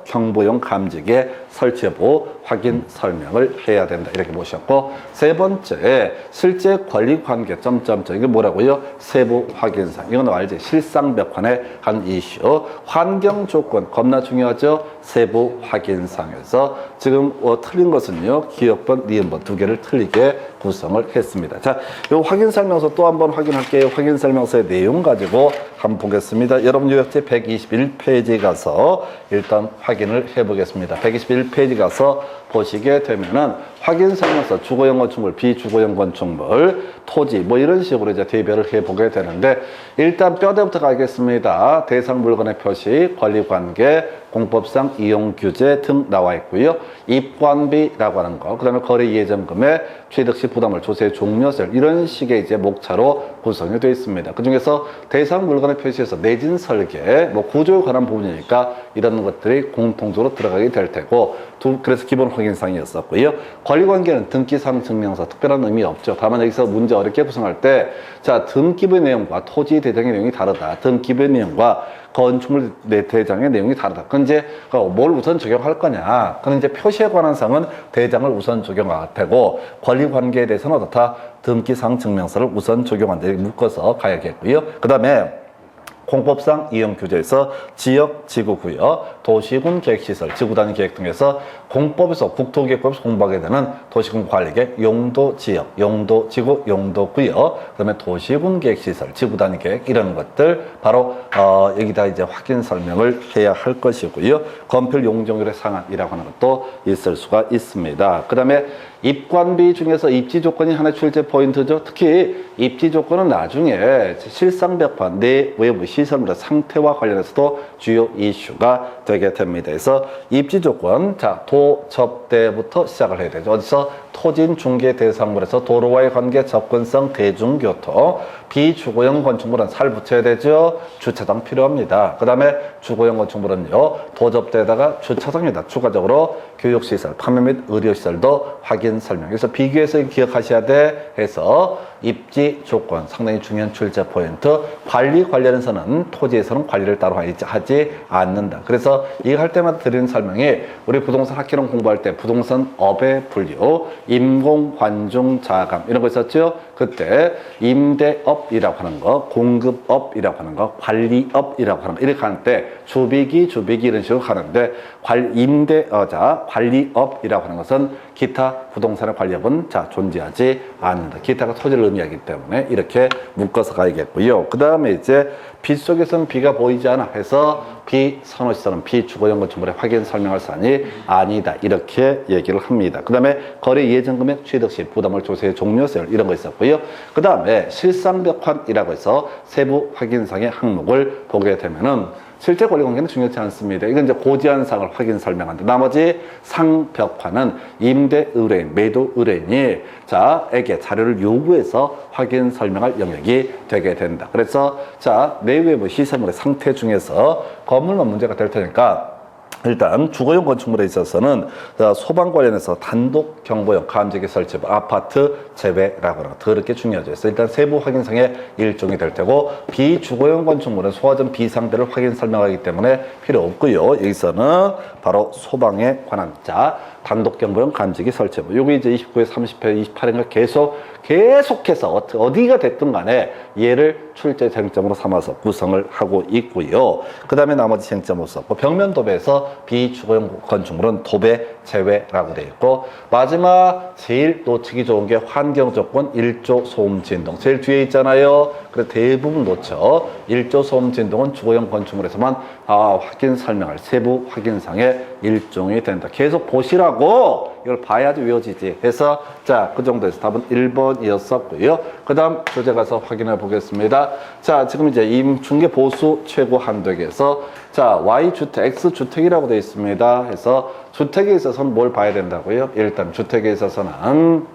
경보용 감지기에 설치 여부 확인 설명을 해야 된다. 이렇게 보셨고 세 번째 실제 권리 관계 점점점 이게 뭐라고요? 세부 확인사항. 이건 알지? 실상벽환에 한 이슈. 환경 조건 겁나 중요하죠? 세부 확인사항에서 지금 틀린 것은요. 기억번, 니은번 두 개를 틀리게 구성을 했습니다. 자, 이 확인 설명서 또 한번 확인할게요. 확인 설명서의 내용 가지고 한번 보겠습니다. 여러분 요약제 121페이지 가서 일단 확인을 해보겠습니다. 121페이지 가서 보시게 되면은 확인 설명서, 주거용 건축물, 비주거용 건축물, 토지 뭐 이런 식으로 이제 대별을 해보게 되는데 일단 뼈대부터 가겠습니다. 대상 물건의 표시, 권리관계, 공법상 이용 규제 등 나와 있고요. 입관비라고 하는 거, 그 다음에 거래 예정 금액, 취득 시 부담을 조세 종료세 이런 식의 이제 목차로 구성이 되어 있습니다. 그 중에서 대상 물건의 표시에서 내진 설계, 뭐 구조에 관한 부분이니까 이런 것들이 공통적으로 들어가게 될 테고 그래서 기본 확인사항이었었고요. 권리관계는 등기상 증명서 특별한 의미 없죠. 다만 여기서 문제 어렵게 구성할 때 자 등기부의 내용과 토지 대장의 내용이 다르다. 등기부의 내용과 건축물 대장의 내용이 다르다. 그건 이제 뭘 우선 적용할 거냐. 그건 이제 표시에 관한 사항은 대장을 우선 적용할 테고 권리관계에 대해서는 어떻다. 등기상 증명서를 우선 적용한다. 이렇게 묶어서 가야겠고요. 그 다음에 공법상 이용 규제에서 지역, 지구구역, 도시군 계획시설, 지구단위 계획 등에서 공법에서 국토기획법에서 공부하게 되는 도시군 관리계획, 용도지역, 용도지구, 용도구역, 그 다음에 도시군 계획시설, 지구단위 계획 이런 것들 바로 여기다 이제 확인 설명을 해야 할 것이고요. 건필 용적률의 상한이라고 하는 것도 있을 수가 있습니다. 그 다음에 입관비 중에서 입지 조건이 하나의 출제 포인트죠. 특히 입지 조건은 나중에 실상벽화, 내외부 시설물의 상태와 관련해서도 주요 이슈가 되게 됩니다. 그래서 입지 조건, 자, 도접대부터 시작을 해야 되죠. 어디서? 토진 중개 대상물에서 도로와의 관계, 접근성, 대중교통, 비주거용 건축물은 살 붙여야 되죠. 주차장 필요합니다. 그 다음에 주거용 건축물은요, 도접대에다가 주차장입니다. 추가적으로 교육시설, 판매 및 의료시설도 확인 설명. 그래서 비교해서 기억하셔야 돼 해서 입지 조건 상당히 중요한 출제 포인트. 관리 관련해서는 토지에서는 관리를 따로 하지 않는다. 그래서 이거 할 때마다 드리는 설명이 우리 부동산 학개론 공부할 때 부동산 업의 분류, 임공, 관중, 자감 이런 거 있었죠. 그때 임대업이라고 하는 거, 공급업이라고 하는 거, 관리업이라고 하는 거 이렇게 하는데 주비기 이런 식으로 가는데 임대어자, 관리업이라고 하는 것은 기타 부동산의 관리업은 자 존재하지 않는다. 기타가 토지를 의미하기 때문에 이렇게 묶어서 가야겠고요. 그 다음에 이제 빗속에서는 비가 보이지 않아 해서 비선호시설은 비주거용 건축물의 확인 설명할 사안이 아니다. 이렇게 얘기를 합니다. 그 다음에 거래 예정금액 취득 시 부담을 조세 종료세 이런 거 있었고요. 그 다음에 실상벽환이라고 해서 세부 확인상의 항목을 보게 되면은 실제 권리관계는 중요치 않습니다. 이건 이제 고지한 사항을 확인 설명한다. 나머지 상벽화는 임대 의뢰인, 매도 의뢰인이 자에게 자료를 요구해서 확인 설명할 영역이 되게 된다. 그래서 자 내외부 시설물의 상태 중에서 건물만 문제가 될 테니까 일단 주거용 건축물에 있어서는 소방 관련해서 단독 경보용 감지기 설치 아파트 제외라고 하는 거 더럽게 중요하죠. 그래서 일단 세부 확인상의 일종이 될 테고 비주거용 건축물은 소화전 비상대를 확인 설명하기 때문에 필요 없고요. 여기서는 바로 소방에 관한 자 단독 경보용 감지기 설치. 여기 이제 29회, 30회, 28회인가 계속해서 어디가 됐든 간에 얘를 출제 쟁점으로 삼아서 구성을 하고 있고요. 그 다음에 나머지 쟁점을 썼고 벽면 도배에서 비주거용 건축물은 도배 제외라고 되어 있고 마지막 제일 놓치기 좋은 게 환경 조건 1조 소음 진동 제일 뒤에 있잖아요. 그래서 대부분 놓쳐. 1조 소음 진동은 주거용 건축물에서만 확인 설명할 세부 확인상의 일종이 된다. 계속 보시라고 이걸 봐야지 외워지지 해서 자 그 정도에서 답은 1번이었었고요. 그 다음 교재 가서 확인해 보겠습니다. 자 지금 이제 임중개 보수 최고 한도에서 자 Y주택, X주택이라고 되어 있습니다. 해서 주택에 있어서는 뭘 봐야 된다고요? 일단 주택에 있어서는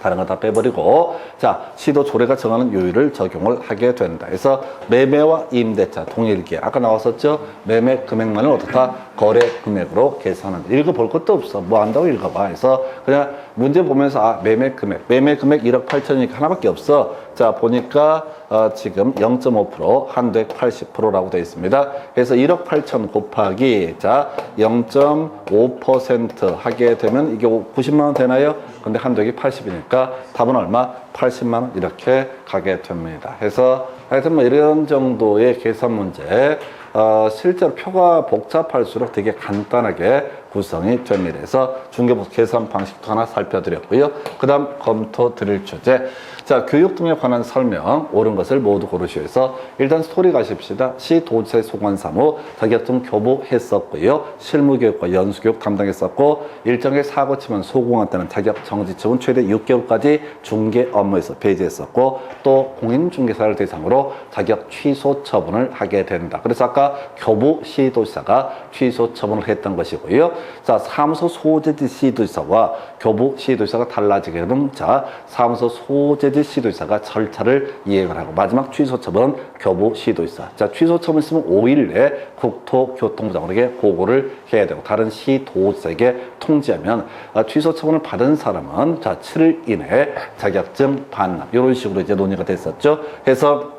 다른 거 다 빼버리고 자 시도 조례가 정하는 요율을 적용을 하게 된다. 그래서 매매와 임대차 동일기에 아까 나왔었죠. 매매 금액만을 어떻다 거래 금액으로 계산한다. 읽어볼 것도 없어. 뭐 한다고 읽어봐. 그래서 그냥 문제 보면서 매매 금액 1억 8천이니까 하나밖에 없어. 자 보니까 지금 0.5% 한도액 80%라고 되어 있습니다. 그래서 1억 8천 곱하기 자 0.5% 하게 되면 이게 90만 원 되나요? 근데 한도액이 80이니까 답은 얼마? 80만 원 이렇게 가게 됩니다. 해서 하여튼 뭐 이런 정도의 계산 문제 실제로 표가 복잡할수록 되게 간단하게 구성이 됩니다. 그래서 중개보수 계산 방식도 하나 살펴드렸고요. 그 다음 검토 드릴 주제. 자, 교육 등에 관한 설명, 옳은 것을 모두 고르시오에서 일단 스토리 가십시다. 시도지사의 소관사무, 자격증 교부했었고요. 실무교육과 연수교육 담당했었고, 일정의 사고 치면 소공한 때는 자격 정지처분 최대 6개월까지 중개 업무에서 배제했었고, 또 공인중개사를 대상으로 자격 취소 처분을 하게 된다. 그래서 아까 교부 시도지사가 취소 처분을 했던 것이고요. 자, 사무소 소재지 시도지사와 교부 시도지사가 달라지게 되는, 자, 사무소 소재지 시도지사가 절차를 이행을 하고, 마지막 취소 처분은 교부 시도지사. 자, 취소 처분 있으면 5일 내에 국토교통부 장관에게 보고를 해야 되고, 다른 시도지사에게 통지하면 취소 처분을 받은 사람은 자, 7일 이내에 자격증 반납. 이런 식으로 이제 논의가 됐었죠. 해서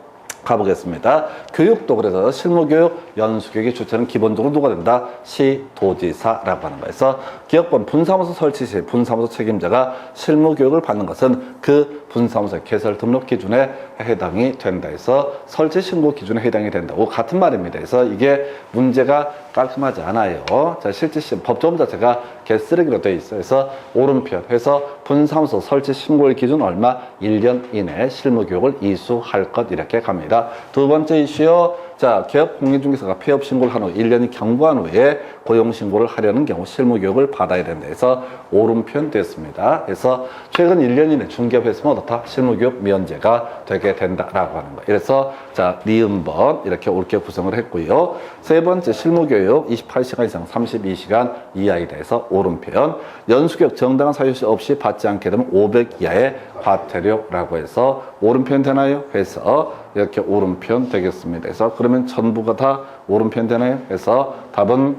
가보겠습니다. 교육도 그래서 실무교육, 연수교육의 주체는 기본적으로 누가 된다? 시도지사라고 하는 거에서 기업권 분사무소 설치 시 분사무소 책임자가 실무교육을 받는 것은 그 분사무소의 개설 등록 기준에 해당이 된다 해서 설치 신고 기준에 해당이 된다고 같은 말입니다. 그래서 이게 문제가 깔끔하지 않아요. 자, 실제 법조문 자체가 개쓰레기로 되어 있어요. 그래서 오른편 해서 분사무소 설치 신고일 기준 얼마? 1년 이내에 실무교육을 이수할 것 이렇게 갑니다. 두 번째 이슈요. 자, 기업 공인중개사가 폐업 신고를 한 후 1년이 경과한 후에 고용 신고를 하려는 경우 실무교육을 받아야 된다 해서 오른편 됐습니다. 그래서 최근 1년 이내 중개업했으면 어떻다? 실무교육 면제가 되게 된다라고 하는 거예요. 그래서 자, 니은번 이렇게 옳게 구성을 했고요. 세 번째 실무교육 28시간 이상 32시간 이하에 대해서 오른편. 연수교육 정당한 사유 없이 받지 않게 되면 500 이하의 과태료라고 해서 오른편 되나요? 해서 이렇게 오른편 되겠습니다. 그래서 그러면 전부가 다 오른편 되나요? 해서 답은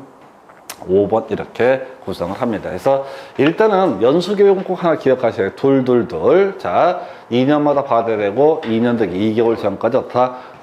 5번 이렇게 구성을 합니다. 그래서 일단은 연수교육은 꼭 하나 기억하셔야 돼요. 둘. 자, 2년마다 받아야 되고 2년 되기 2개월 전까지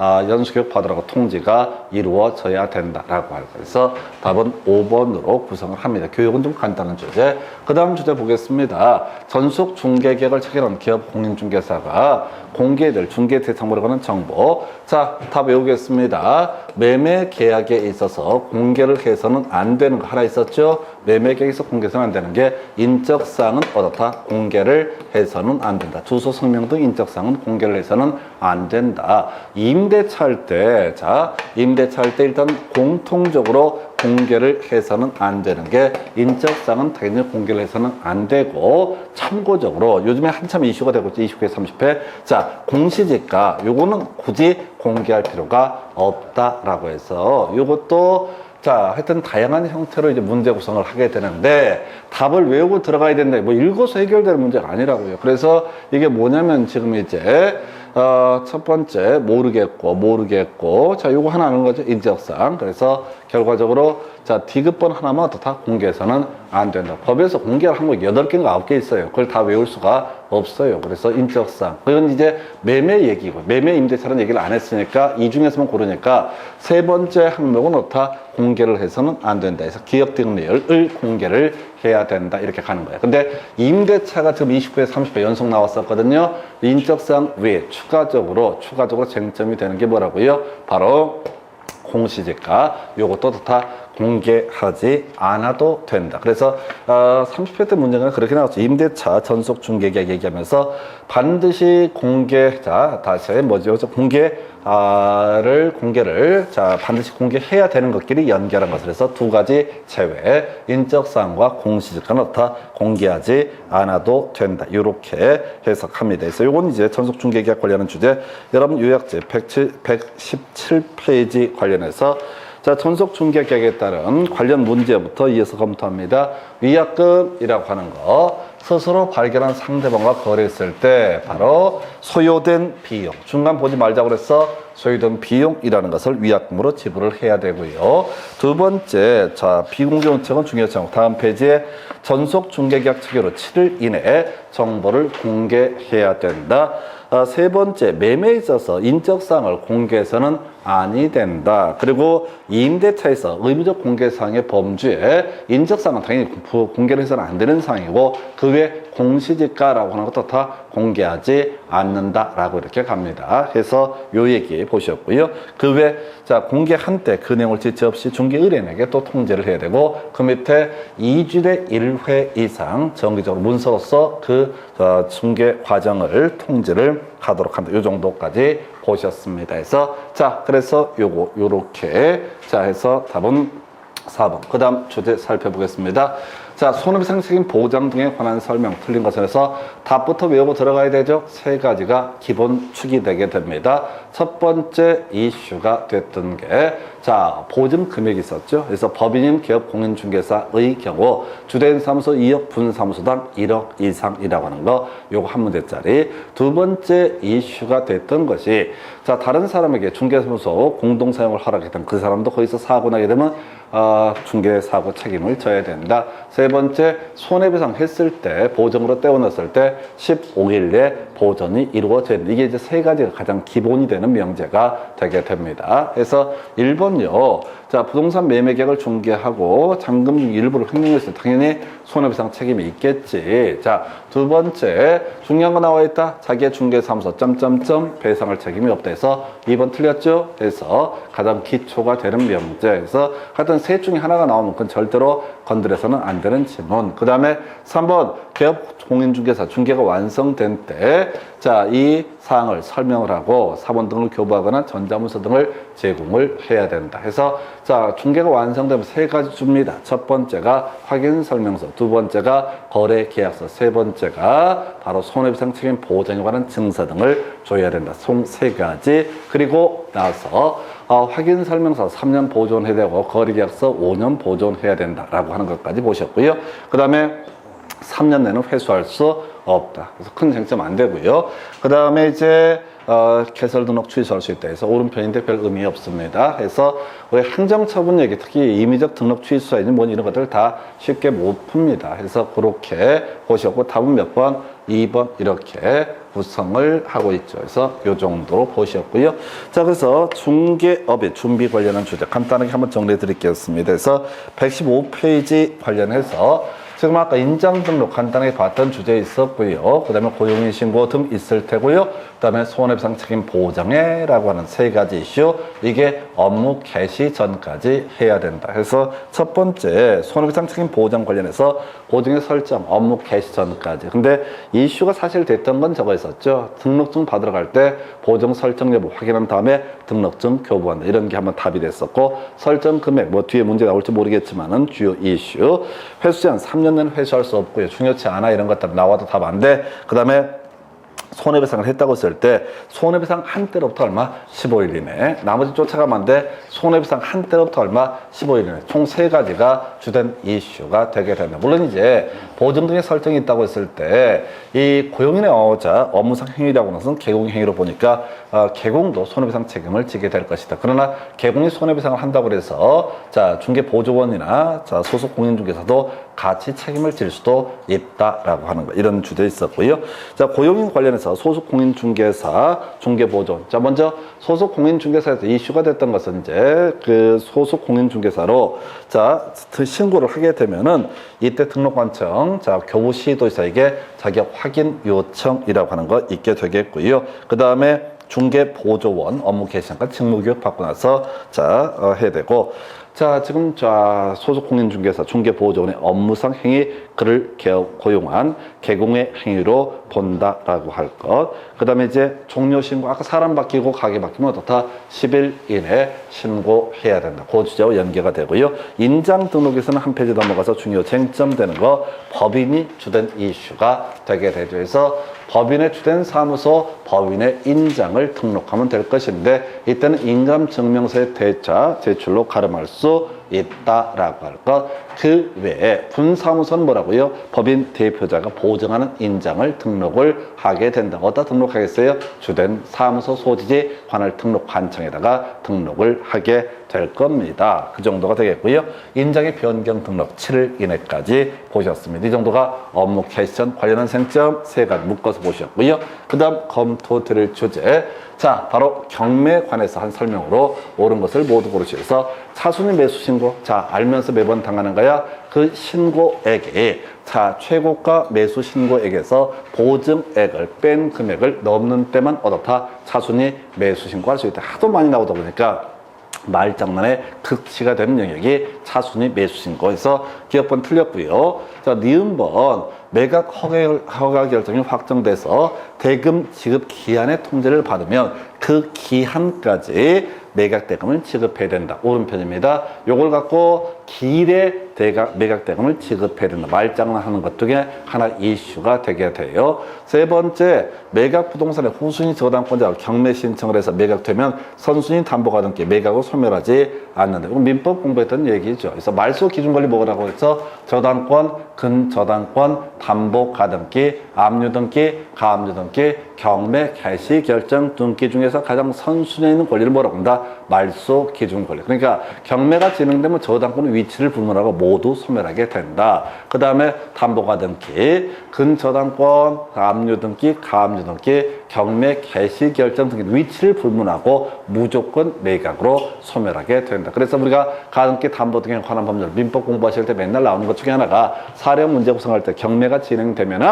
연수교육 받으라고 통지가 이루어져야 된다라고 할 거예요. 그래서 답은 5번으로 구성을 합니다. 교육은 좀 간단한 주제. 그 다음 주제 보겠습니다. 전속 중개계약을 체결한 기업 공인중개사가 공개될 중개 대상물에 관한 정보. 자, 다 외우겠습니다. 매매 계약에 있어서 공개를 해서는 안 되는 거 하나 있었죠? 매매 계약에서 공개해서는 안 되는 게 인적사항은 어떻다? 공개를 해서는 안 된다. 주소, 성명 등 인적사항은 공개를 해서는 안 된다. 임대차 할 때, 자, 임대차 할 때 일단 공통적으로 공개를 해서는 안 되는 게 인적사항은 당연히 공개를 해서는 안 되고, 참고적으로 요즘에 한참 이슈가 되고 있죠. 29회, 30회. 자, 공시지가 요거는 굳이 공개할 필요가 없다라고 해서 요것도 자, 하여튼 다양한 형태로 이제 문제 구성을 하게 되는데 답을 외우고 들어가야 된다. 뭐 읽어서 해결되는 문제가 아니라고요. 그래서 이게 뭐냐면 지금 이제 첫 번째 모르겠고 자, 요거 하나 하는 거죠. 인적사항. 그래서 결과적으로 자, 디귿번 하나만 다 공개해서는 안 된다. 법에서 공개를 한 거 8개인가 9개 있어요. 그걸 다 외울 수가 없어요. 그래서 인적사항. 그건 이제 매매 얘기고, 매매 임대차라는 얘기를 안 했으니까 이 중에서만 고르니까 세 번째 항목은 어떻다? 공개를 해서는 안 된다. 그래서 기업 등록을 공개를 해야 된다. 이렇게 가는 거예요. 근데 임대차가 지금 29회, 30회 연속 나왔었거든요. 인적사항 외에 추가적으로 쟁점이 되는 게 뭐라고요? 바로 공시지가 요것도 다 공개하지 않아도 된다. 그래서 30회 때 문제가 그렇게 나왔죠. 임대차 전속 중개계약 얘기하면서 반드시 공개자 다시 뭐죠? 공개를 자 반드시 공개해야 되는 것끼리 연결한 것을 해서 두 가지 제외 인적사항과 공시지가는 다 공개하지 않아도 된다. 이렇게 해석합니다. 그래서 요건 이제 전속 중개계약 관련한 주제 여러분 요약제 117페이지 관련해서 자, 전속 중개계약에 따른 관련 문제부터 이어서 검토합니다. 위약금이라고 하는 거 스스로 발견한 상대방과 거래했을 때 바로 소요된 비용 중간 보지 말자고 그래서 소요된 비용이라는 것을 위약금으로 지불을 해야 되고요. 두 번째 자 비공개운칙은 중요하죠. 다음 페이지에 전속 중개계약 체결 후 7일 이내에 정보를 공개해야 된다. 세 번째 매매에 있어서 인적사항을 공개해서는 아니 된다. 그리고 임대차에서 의무적 공개사항의 범주에 인적사항은 당연히 공개를 해서는 안 되는 사항이고 그 외 공시지가라고 하는 것도 다 공개하지 않는다라고 이렇게 갑니다. 해서 요 얘기 보셨고요. 그 외 자 공개한 때 그 내용을 지체 없이 중개의뢰인에게 또 통지를 해야 되고 그 밑에 2주에 1회 이상 정기적으로 문서로서 그 중개 과정을 통지를 하도록 한다. 요 정도까지 보셨습니다. 해서 자 그래서 요렇게 자 해서 답은 4번. 그 다음 주제 살펴보겠습니다. 자, 손해배상 책임 보장 등에 관한 설명 틀린 것에서 답부터 외우고 들어가야 되죠. 세 가지가 기본 축이 되게 됩니다. 첫 번째 이슈가 됐던 게 자, 보증 금액이 있었죠. 그래서 법인인 기업 공인중개사의 경우 주된 사무소 2억, 분사무소당 1억 이상이라고 하는 거 요거 한 문제짜리. 두 번째 이슈가 됐던 것이 자, 다른 사람에게 중개사무소 공동사용을 허락했던 그 사람도 거기서 사고 나게 되면 중개사고 책임을 져야 된다. 세 번째, 손해배상 했을 때, 보증으로 떼어놨을 때 15일 내 보전이 이루어져야 된다. 이게 이제 세 가지가 가장 기본이 되는 명제가 되게 됩니다. 그래서 1번요. 자, 부동산 매매 계약을 중개하고 잔금 중 일부를 횡령했을 때 당연히 손해배상 책임이 있겠지. 자, 두 번째, 중요한 거 나와 있다. 자기의 중개사무소 점점점 배상할 책임이 없다 해서 2번 틀렸죠? 그래서 가장 기초가 되는 명제. 그래서 하여튼 셋 중에 하나가 나오면 그건 절대로 건드려서는 안 되는 지문. 그 다음에 3번, 기업 공인중개사 중개가 완성된 때, 자, 이 사항을 설명을 하고 사본 등을 교부하거나 전자문서 등을 제공을 해야 된다. 해서 자, 중개가 완성되면 세 가지 줍니다. 첫 번째가 확인설명서, 두 번째가 거래계약서, 세 번째가 바로 손해배상 책임 보장에 관한 증서 등을 줘야 된다. 총 세 가지. 그리고 나서 확인설명서 3년 보존해야 되고 거래계약서 5년 보존해야 된다라고 하는 것까지 보셨고요. 그 다음에 3년 내는 회수할 수 없다. 그래서 큰 쟁점 안 되고요. 그 다음에 이제 개설 등록 취소할 수 있다 해서 오른편인데 별 의미 없습니다. 해서 우리 행정처분 얘기 특히 임의적 등록 취소인지 뭐 이런 것들 다 쉽게 못 풉니다. 해서 그렇게 보셨고 답은 몇 번? 2번 이렇게 구성을 하고 있죠. 그래서 이 정도로 보셨고요. 자, 그래서 중개업의 준비 관련한 주제 간단하게 한번 정리해 드리겠습니다. 그래서 115페이지 관련해서 지금 아까 인장 등록 간단하게 봤던 주제 있었고요. 그 다음에 고용인 신고 등 있을 테고요. 그 다음에 손해배상 책임 보장해라고 하는 세 가지 이슈. 이게 업무 개시 전까지 해야 된다. 그래서 첫 번째 손해배상 책임 보장 관련해서 보증의 설정 업무 개시 전까지. 근데 이슈가 사실 됐던 건 저거 있었죠. 등록증 받으러 갈 때 보증 설정 여부 확인한 다음에 등록증 교부한다. 이런 게 한번 답이 됐었고 설정 금액 뭐 뒤에 문제 나올지 모르겠지만은 주요 이슈. 회수제한 3년 내는 회수할 수 없고요. 중요치 않아 이런 것들 나와도 답 안 돼. 그 다음에 손해배상을 했다고 했을 때 손해배상 한 때로부터 얼마? 15일 이내. 나머지 쫓아가면 안 돼. 손해배상 한 때로부터 얼마? 15일 이내. 총 세 가지가 주된 이슈가 되게 된다. 물론 이제 보증 등의 설정이 있다고 했을 때 이 고용인의 업무상 행위라고 하는 것은 개공행위로 보니까 개공도 손해배상 책임을 지게 될 것이다. 그러나 개공이 손해배상을 한다고 해서 자 중개보조원이나 자 소속 공인중개사도 같이 책임을 질 수도 있다라고 하는 거 이런 주제 있었고요. 자 고용인 관련해서 소속 공인중개사 중개보조원. 자 먼저 소속 공인중개사에서 이슈가 됐던 것은 이제 그 소속 공인중개사로 자 신고를 하게 되면은 이때 등록관청 자 교부시도지사에게 자격 확인 요청이라고 하는 거 있게 되겠고요. 그 다음에 중개보조원 업무 개시한과 직무교육 받고 나서 자 해야 되고 자 지금 자 소속 공인중개사 중개보조원의 업무상 행위 그를 고용한 개공의 행위로 본다라고 할 것. 그 다음에 이제 종료 신고 아까 사람 바뀌고 가게 바뀌면 어떻다 10일 이내 신고해야 된다. 그 주제와 연계가 되고요. 인장 등록에서는 한 페이지 넘어가서 중요 쟁점되는 거 법인이 주된 이슈가 되게 되죠. 그래서 법인의 주된 사무소 법인의 인장을 등록하면 될 것인데 이때는 인감증명서의 제출로 가름할 수 있다라고 할 것. 그 외에 분사무소는 뭐라고요? 법인 대표자가 보증하는 인장을 등록을 하게 된다. 어디다 등록하겠어요? 주된 사무소 소지지 관할 등록관청에다가 등록을 하게 될 겁니다. 그 정도가 되겠고요. 인장의 변경 등록 7일 이내까지 보셨습니다. 이 정도가 업무 캐션 관련한 쟁점 세 가지 묶어서 보셨고요. 그 다음 검토 드릴 주제. 자, 바로 경매에 관해서 한 설명으로 옳은 것을 모두 고르셔서 차순위 매수 신고. 자, 알면서 매번 당하는 거야. 그 신고액이 자, 최고가 매수 신고액에서 보증액을 뺀 금액을 넘는 때만 어떻다? 차순위 매수 신고할 수 있다. 하도 많이 나오다 보니까 말장난에 극치가 되는 영역이 차순위 매수 신고에서 기업번 틀렸고요. 자, 니은번 매각 허가 결정이 확정돼서 대금 지급 기한의 통지를 받으면 그 기한까지 매각 대금을 지급해야 된다. 오른편입니다. 요걸 갖고 기일에 매각 대금을 지급해야 된다. 말장난 하는 것 중에 하나 이슈가 되게 돼요. 세 번째, 매각 부동산의 후순위 저당권자가 경매 신청을 해서 매각되면 선순위 담보가 등기 매각을 소멸하지 않는다. 이건 민법 공부했던 얘기죠. 그래서 말소 기준 권리 뭐라고 해서 저당권, 근저당권, 담보 가등기, 압류 등기, 가압류 등기, 경매 개시 결정 등기 중에서 가장 선순위에 있는 권리를 뭐라고 한다? 말소 기준 권리. 그러니까 경매가 진행되면 저당권의 위치를 불문하고 모두 소멸하게 된다. 그 다음에 담보 가등기, 근저당권, 압류 등기, 가압류 등기, 경매 개시 결정 등기 위치를 불문하고 무조건 매각으로 소멸하게 된다. 그래서 우리가 가등기 담보 등에 관한 법률 민법 공부하실 때 맨날 나오는 것 중에 하나가 사례 문제 구성할 때 경매가 진행되면은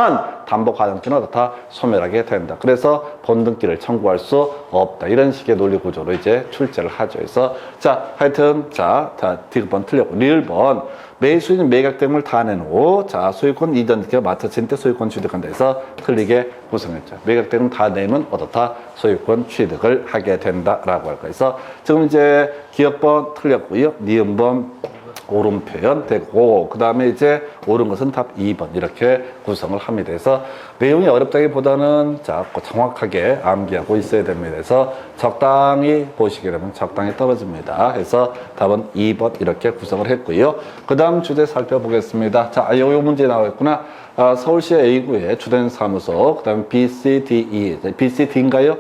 담보 가등기는 어떻다? 소멸하게 된다. 그래서 본등기를 청구할 수 없다. 이런 식의 논리 구조로 이제 출제를 하죠. 그래서 자, 하여튼 자, D번 틀렸고 리을번 매수인 매각 대금을 다 낸 후 자, 소유권 이전 등기가 맡아진 때 소유권 취득한다 해서 틀리게 구성했죠. 매각 대금 다 내면 어떻다? 소유권 취득을 하게 된다라고 할 거예요. 그래서 지금 이제 기업번 틀렸고요. 니은번 옳은 표현 되고 그 다음에 이제 옳은 것은 답 2번 이렇게 구성을 합니다. 그래서 내용이 어렵다기보다는 자, 정확하게 암기하고 있어야 됩니다. 그래서 적당히 보시게 되면 적당히 떨어집니다. 그래서 답은 2번 이렇게 구성을 했고요. 그 다음 주제 살펴보겠습니다. 자, 요 문제 나왔구나. 서울시 A구의 주된 사무소, 그 다음에 BCDE, BCD인가요?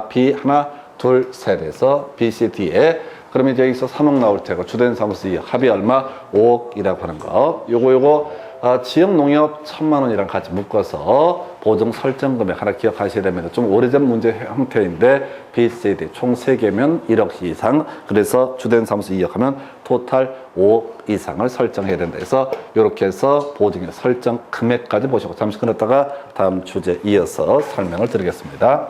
B 하나, 둘, 셋에서 BCD에 그러면 이제 여기서 3억 나올 테고 주된 사무소 합이 얼마? 5억이라고 하는 거. 요거 지역 농협 1,000만 원이랑 같이 묶어서 보증 설정 금액 하나 기억하셔야 됩니다. 좀 오래전 문제 형태인데 BCD 총 3개면 1억 이상. 그래서 주된 사무소 2억 하면 토탈 5억 이상을 설정해야 된다. 그래서 이렇게 해서 보증의 설정 금액까지 보시고 잠시 끊었다가 다음 주제 이어서 설명을 드리겠습니다.